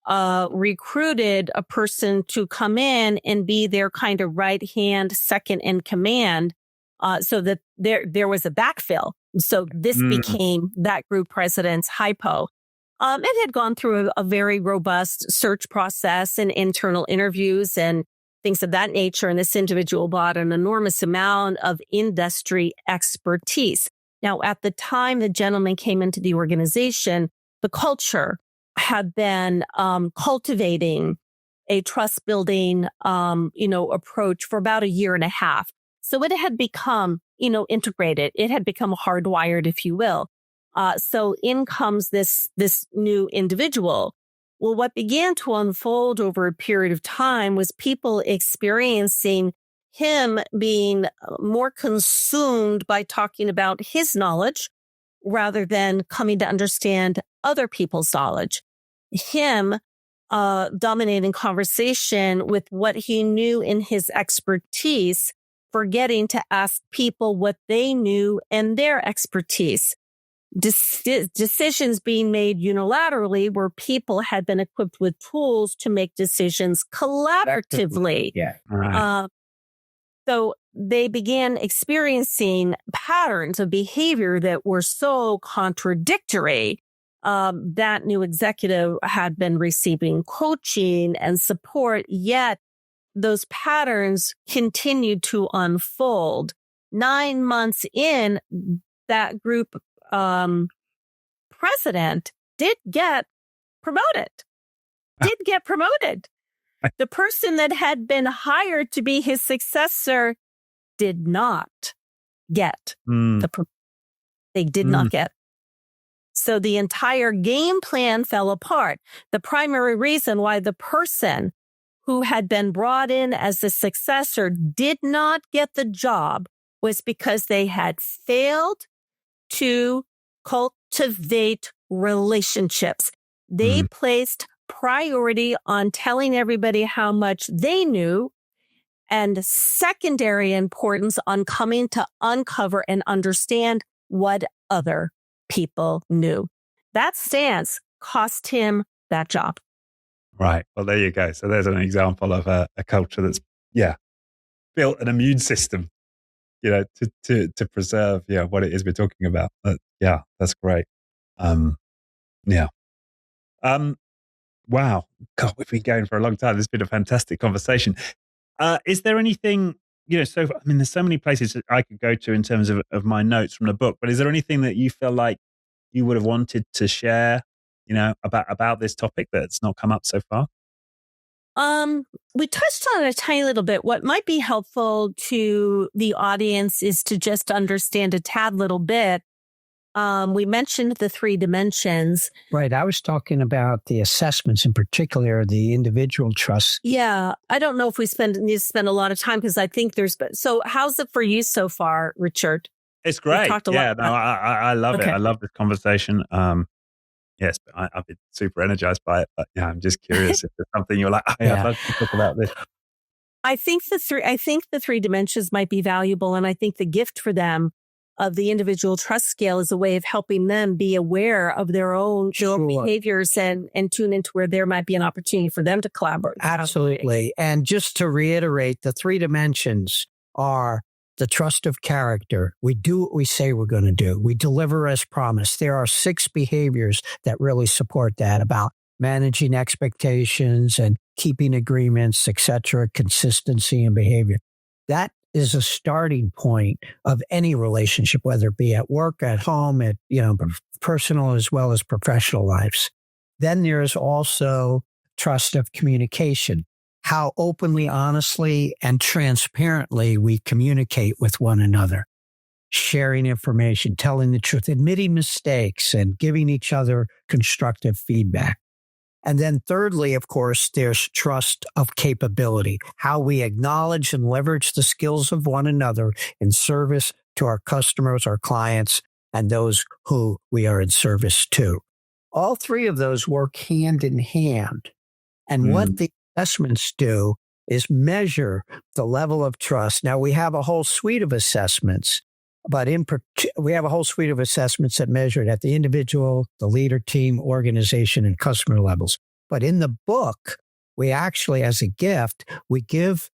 Speaker 3: recruited a person to come in and be their kind of right hand, second in command, so that there was a backfill. So this became that group president's hypo. It had gone through a very robust search process and internal interviews and things of that nature. And this individual brought an enormous amount of industry expertise. Now, at the time the gentleman came into the organization, the culture had been cultivating a trust building, approach for about a year and a half. So it had become, integrated. It had become hardwired, if you will. So in comes this new individual. Well, what began to unfold over a period of time was people experiencing him being more consumed by talking about his knowledge rather than coming to understand other people's knowledge. Him dominating conversation with what he knew in his expertise, forgetting to ask people what they knew and their expertise. Decisions being made unilaterally where people had been equipped with tools to make decisions collaboratively.
Speaker 2: Yeah. Right.
Speaker 3: So they began experiencing patterns of behavior that were so contradictory. That new executive had been receiving coaching and support, yet those patterns continued to unfold. 9 months in, that group president did get promoted. The person that had been hired to be his successor did not get they did not get. So the entire game plan fell apart. The primary reason why the person who had been brought in as the successor did not get the job was because they had failed to cultivate relationships. They placed priority on telling everybody how much they knew and secondary importance on coming to uncover and understand what other people knew. That stance cost him that job.
Speaker 1: Right. Well, there you go. So there's an example of a culture that's, built an immune system, to preserve, what it is we're talking about. That's great. Wow. God, we've been going for a long time. This has been a fantastic conversation. Is there anything, there's so many places that I could go to in terms of my notes from the book, but is there anything that you feel like you would have wanted to share, about this topic that's not come up so far?
Speaker 3: We touched on it a tiny little bit. What might be helpful to the audience is to just understand a tad little bit. We mentioned the 3 dimensions.
Speaker 2: Right. I was talking about the assessments, in particular, the individual trust.
Speaker 3: Yeah. I don't know if we need to spend a lot of time because I think so how's it for you so far, Richard?
Speaker 1: It's great. I love it. I love this conversation. Yes, I've been super energized by it, but I'm just curious if there's something you're like, I'd love to talk about this.
Speaker 3: I think the 3 dimensions might be valuable, and I think the gift for them of the individual trust scale is a way of helping them be aware of their own behaviors and tune into where there might be an opportunity for them to collaborate.
Speaker 2: Absolutely. And just to reiterate, the 3 dimensions are the trust of character. We do what we say we're going to do. We deliver as promised. There are 6 behaviors that really support that about managing expectations and keeping agreements, etc., consistency and behavior. That is a starting point of any relationship, whether it be at work, at home, at personal as well as professional lives. Then there's also trust of communication. How openly, honestly, and transparently we communicate with one another, sharing information, telling the truth, admitting mistakes, and giving each other constructive feedback. And then thirdly, of course, there's trust of capability, how we acknowledge and leverage the skills of one another in service to our customers, our clients, and those who we are in service to. all three of those work hand in hand. And what the assessments do is measure the level of trust. Now, we have a whole suite of assessments, but we have a whole suite of assessments that measure it at the individual, the leader, team, organization, and customer levels. But in the book, we actually, as a gift, we give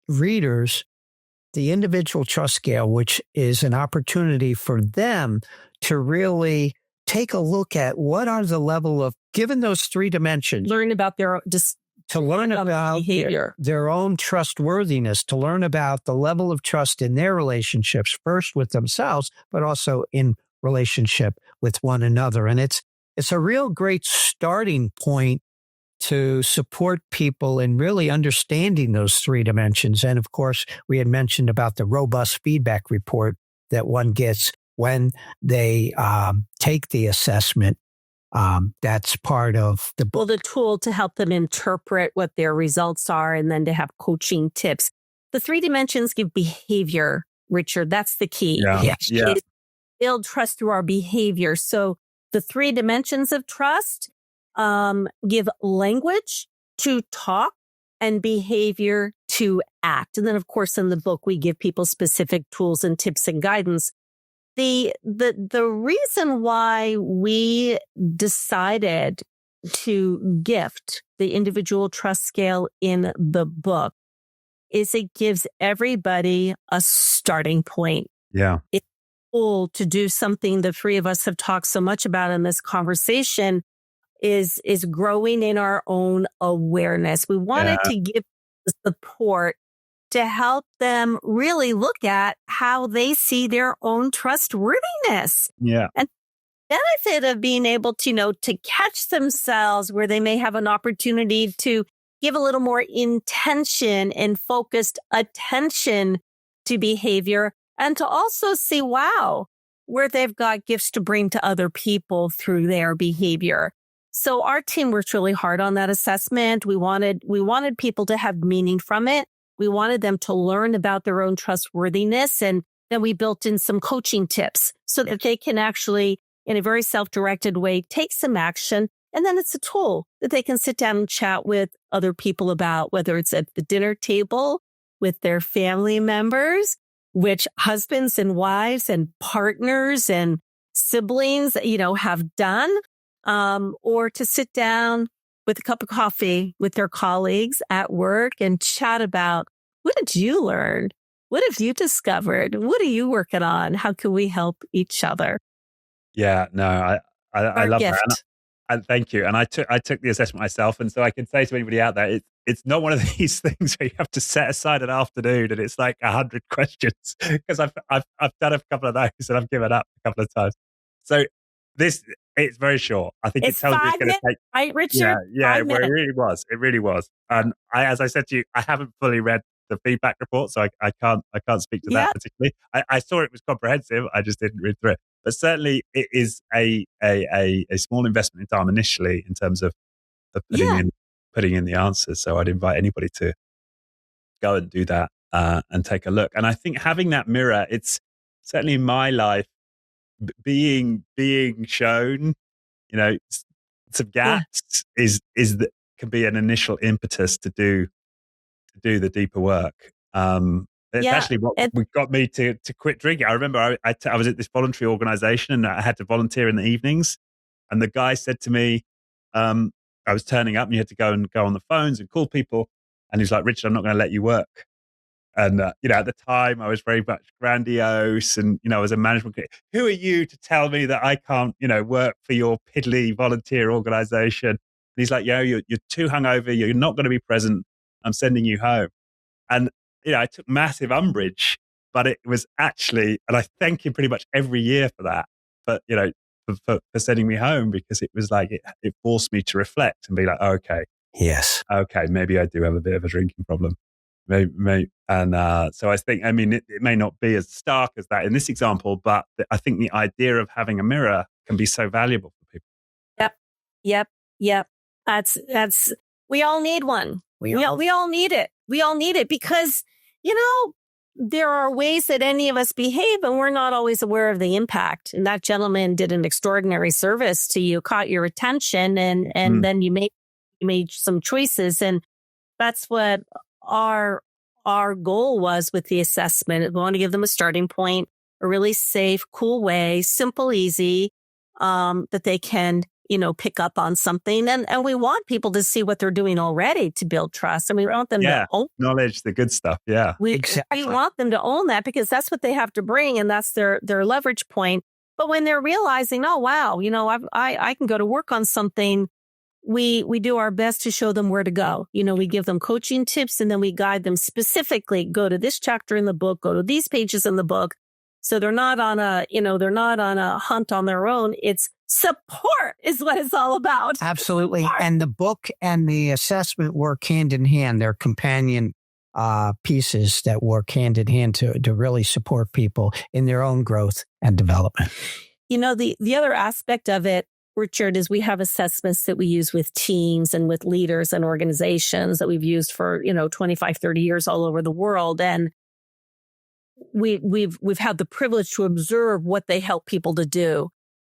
Speaker 2: readers the individual trust scale, which is an opportunity for them to really take a look at what are the level of, given those three dimensions.
Speaker 3: Learn about their
Speaker 2: learn about
Speaker 3: behavior,
Speaker 2: their own trustworthiness, to learn about the level of trust in their relationships, first with themselves, but also in relationship with one another. And it's a real great starting point to support people in really understanding those three dimensions. And of course, we had mentioned about the robust feedback report that one gets when they take the assessment. That's part of
Speaker 3: the tool to help them interpret what their results are and then to have coaching tips. The three dimensions give behavior, Richard. That's the key.
Speaker 2: Yes.
Speaker 1: Yeah.
Speaker 3: Build trust through our behavior. So the three dimensions of trust give language to talk and behavior to act. And then, of course, in the book, we give people specific tools and tips and guidance. The reason why we decided to gift the individual trust scale in the book is it gives everybody a starting point.
Speaker 1: Yeah.
Speaker 3: It's cool to do something the three of us have talked so much about in this conversation is growing in our own awareness. We wanted to give the support to help them really look at how they see their own trustworthiness.
Speaker 1: Yeah.
Speaker 3: And benefit of being able to, to catch themselves where they may have an opportunity to give a little more intention and focused attention to behavior, and to also see, wow, where they've got gifts to bring to other people through their behavior. So our team worked really hard on that assessment. We wanted people to have meaning from it. We wanted them to learn about their own trustworthiness. And then we built in some coaching tips so that they can actually, in a very self-directed way, take some action. And then it's a tool that they can sit down and chat with other people about, whether it's at the dinner table with their family members, which husbands and wives and partners and siblings, have done, or to sit down with a cup of coffee with their colleagues at work and chat about, what did you learn? What have you discovered? What are you working on? How can we help each other?
Speaker 1: Yeah, no, I love
Speaker 3: gift.
Speaker 1: that. And thank you. And I took the assessment myself. And so I can say to anybody out there, it's not one of these things where you have to set aside an afternoon and it's like 100 questions, because I've done a couple of those and I've given up a couple of times. So it's very short. I think
Speaker 3: it's
Speaker 1: it tells me it's
Speaker 3: 5
Speaker 1: going to take.
Speaker 3: Right, Richard?
Speaker 1: Yeah,
Speaker 3: it
Speaker 1: really was. It really was. And as I said to you, I haven't fully read the feedback report, so I can't speak to that particularly. I saw it was comprehensive. I just didn't read through it. But certainly it is a small investment in time initially in terms of putting in the answers. So I'd invite anybody to go and do that and take a look. And I think having that mirror, it's certainly in my life, being shown, some gaps is that can be an initial impetus to do the deeper work. It's actually what got me to quit drinking. I remember I was at this voluntary organization and I had to volunteer in the evenings. And the guy said to me, I was turning up and you had to go on the phones and call people. And he's like, Richard, I'm not going to let you work. And, at the time I was very much grandiose and, as a management, who are you to tell me that I can't, work for your piddly volunteer organization? And he's like, you're too hungover. You're not going to be present. I'm sending you home. And, I took massive umbrage, but it was actually, and I thank him pretty much every year for that, but, for sending me home, because it was like, it forced me to reflect and be like, okay,
Speaker 2: yes,
Speaker 1: okay, maybe I do have a bit of a drinking problem. Maybe. And so I think, it may not be as stark as that in this example, but I think the idea of having a mirror can be so valuable for people.
Speaker 3: Yep. That's, we all need one. We all need it. We all need it because, there are ways that any of us behave, and we're not always aware of the impact. And that gentleman did an extraordinary service to you, caught your attention, and then you made some choices. And that's what our goal was with the assessment. We want to give them a starting point, a really safe, cool way, simple, easy, that they can, pick up on something. And we want people to see what they're doing already to build trust. And we want them to own
Speaker 1: knowledge, the good stuff. Yeah.
Speaker 3: We want them to own that because that's what they have to bring. And that's their leverage point. But when they're realizing, oh, wow, I can go to work on something, we do our best to show them where to go. We give them coaching tips, and then we guide them specifically, go to this chapter in the book, go to these pages in the book. So they're not on a hunt on their own. It's support is what it's all about.
Speaker 2: Absolutely. And the book and the assessment work hand in hand. They're companion pieces that work hand in hand to really support people in their own growth and development.
Speaker 3: The other aspect of it, Richard, is we have assessments that we use with teams and with leaders and organizations that we've used for, 25, 30 years all over the world. And we've had the privilege to observe what they help people to do.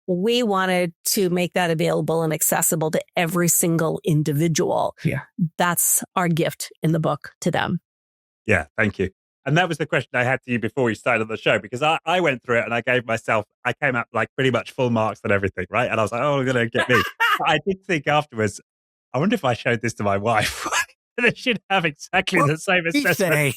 Speaker 3: We wanted to make that available and accessible to every single individual.
Speaker 2: Yeah.
Speaker 3: That's our gift in the book to them.
Speaker 1: Yeah, thank you. And that was the question I had to you before we started the show, because I went through it and I came up like pretty much full marks on everything, right? And I was like, oh, they're going to get me. But I did think afterwards, I wonder if I showed this to my wife. They should have exactly the same assessment.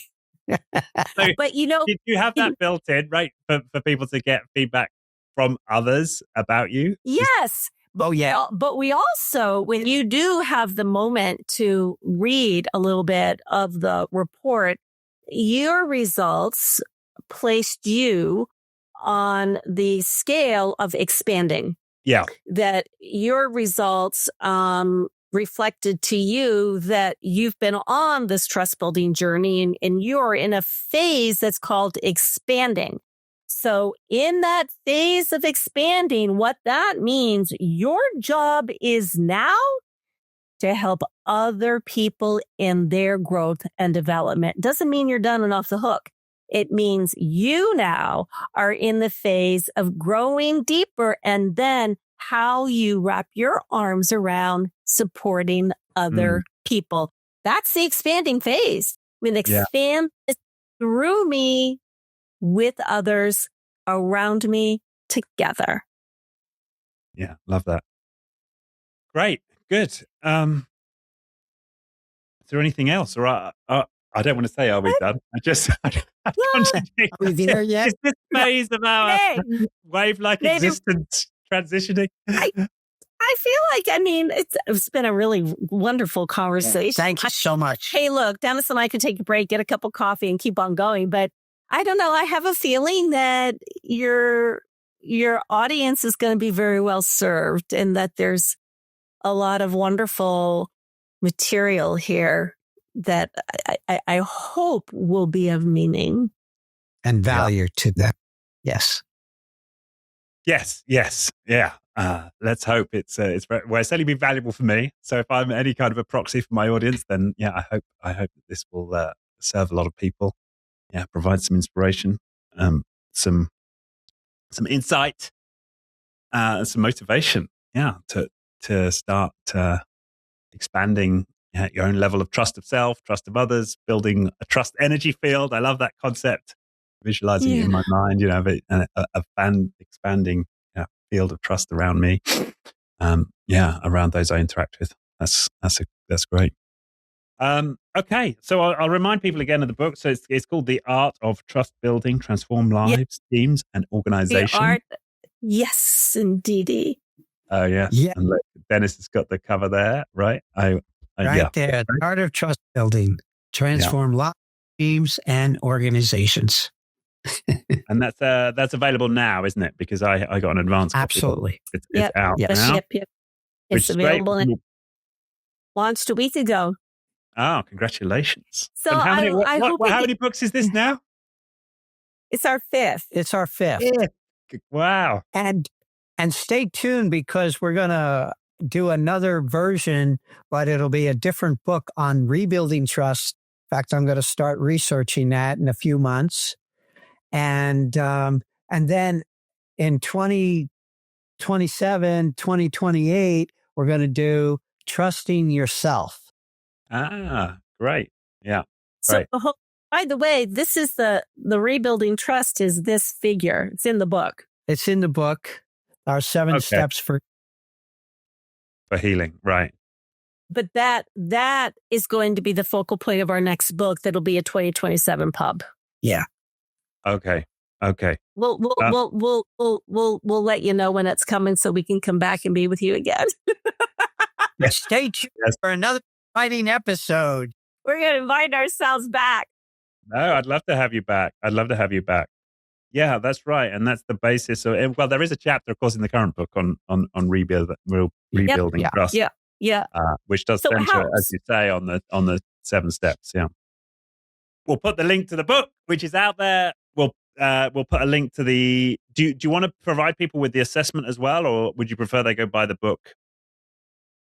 Speaker 1: So,
Speaker 3: but
Speaker 1: did you have that built in, right, for people to get feedback from others about you?
Speaker 3: Yes.
Speaker 2: Oh, yeah.
Speaker 3: But we also, when you do have the moment to read a little bit of the report, your results placed you on the scale of expanding.
Speaker 1: Yeah.
Speaker 3: That your results reflected to you that you've been on this trust building journey and you're in a phase that's called expanding. So in that phase of expanding, what that means, your job is now to help other people in their growth and development. Doesn't mean you're done and off the hook. It means you now are in the phase of growing deeper, and then how you wrap your arms around supporting other people. That's the expanding phase. Expand through me, with others, around me, together.
Speaker 1: Yeah, love that. Great. Good. Is there anything else? Or I don't want to say, are we done?
Speaker 2: Are we there yet?
Speaker 1: Is this phase of our wave-like existence transitioning?
Speaker 3: I feel like, it's been a really wonderful conversation.
Speaker 2: Thank you so much.
Speaker 3: Hey, look, Dennis and I could take a break, get a cup of coffee, and keep on going. But I don't know. I have a feeling that your audience is going to be very well served, and that there's a lot of wonderful material here that I hope will be of meaning
Speaker 2: and value to them. Yes.
Speaker 1: Yes. Yeah. Let's hope it's certainly be valuable for me. So if I'm any kind of a proxy for my audience, then I hope that this will serve a lot of people. Yeah, provide some inspiration, some insight, some motivation. Yeah, to start expanding your own level of trust of self, trust of others, building a trust energy field. I love that concept. Visualizing it in my mind, a expanding field of trust around me. Around those I interact with. That's great. Okay, so I'll remind people again of the book. So it's called The Art of Trust Building, Transform Lives, Teams, and Organization.
Speaker 3: Yes, indeedy.
Speaker 1: Oh, yeah. And look, Dennis has got the cover there, right?
Speaker 2: There. The Art of Trust Building, Transform Lives, Teams, and Organizations.
Speaker 1: And that's available now, isn't it? Because I got an advance copy.
Speaker 2: Absolutely.
Speaker 1: It's out now.
Speaker 3: Yep. It's available and launched a week ago.
Speaker 1: Oh, congratulations.
Speaker 3: So
Speaker 1: how many books is this now?
Speaker 3: It's our fifth.
Speaker 1: Yeah. Wow.
Speaker 2: And stay tuned, because we're going to do another version, but it'll be a different book on rebuilding trust fact, I'm going to start researching that in a few months. And then in 2027, 2028, we're going to do Trusting Yourself.
Speaker 1: Ah, great. Yeah.
Speaker 3: So
Speaker 1: Right.
Speaker 3: by the way, this is the rebuilding trust is this figure. It's in the book.
Speaker 2: It's in the book. Our 7 steps for
Speaker 1: healing. Right.
Speaker 3: But that is going to be the focal point of our next book. That'll be a 2027 pub.
Speaker 2: Yeah.
Speaker 1: Okay.
Speaker 3: We'll let you know when it's coming so we can come back and be with you again.
Speaker 2: Stay tuned for another exciting episode.
Speaker 3: We're going to invite ourselves back.
Speaker 1: No, I'd love to have you back. Yeah, that's right. And that's the basis of, well, there is a chapter, of course, in the current book on rebuilding trust.
Speaker 3: Yeah.
Speaker 1: Which does center, as you say, on the 7 steps. Yeah. We'll put the link to the book, which is out there. We'll put a link to the. Do you want to provide people with the assessment as well, or would you prefer they go buy the book?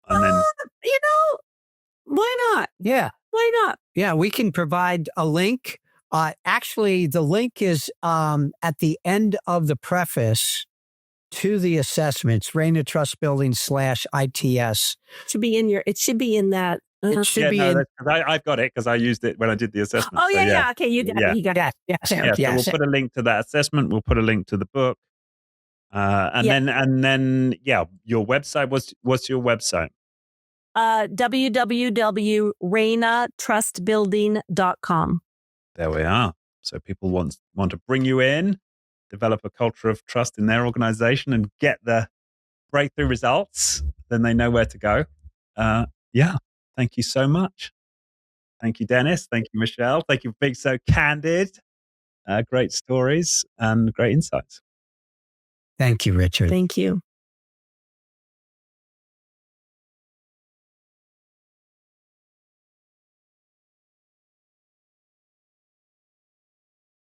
Speaker 1: And then,
Speaker 3: why not?
Speaker 2: Yeah.
Speaker 3: Why not?
Speaker 2: Yeah, we can provide a link. Actually, the link is at the end of the preface to the assessments, Reina Trust Building /ITS.
Speaker 3: It should be in that.
Speaker 2: It should be in.
Speaker 1: I've got it because I used it when I did the assessment.
Speaker 3: Oh, yeah. Okay, you got it. You got it.
Speaker 1: So we'll put a link to that assessment. We'll put a link to the book. Then, your website. What's your website?
Speaker 3: www.reinatrustbuilding.com.
Speaker 1: There we are. So people want to bring you in, develop a culture of trust in their organization and get the breakthrough results, then they know where to go. Thank you so much. Thank you, Dennis. Thank you, Michelle. Thank you for being so candid. Great stories and great insights.
Speaker 2: Thank you, Richard.
Speaker 3: Thank you.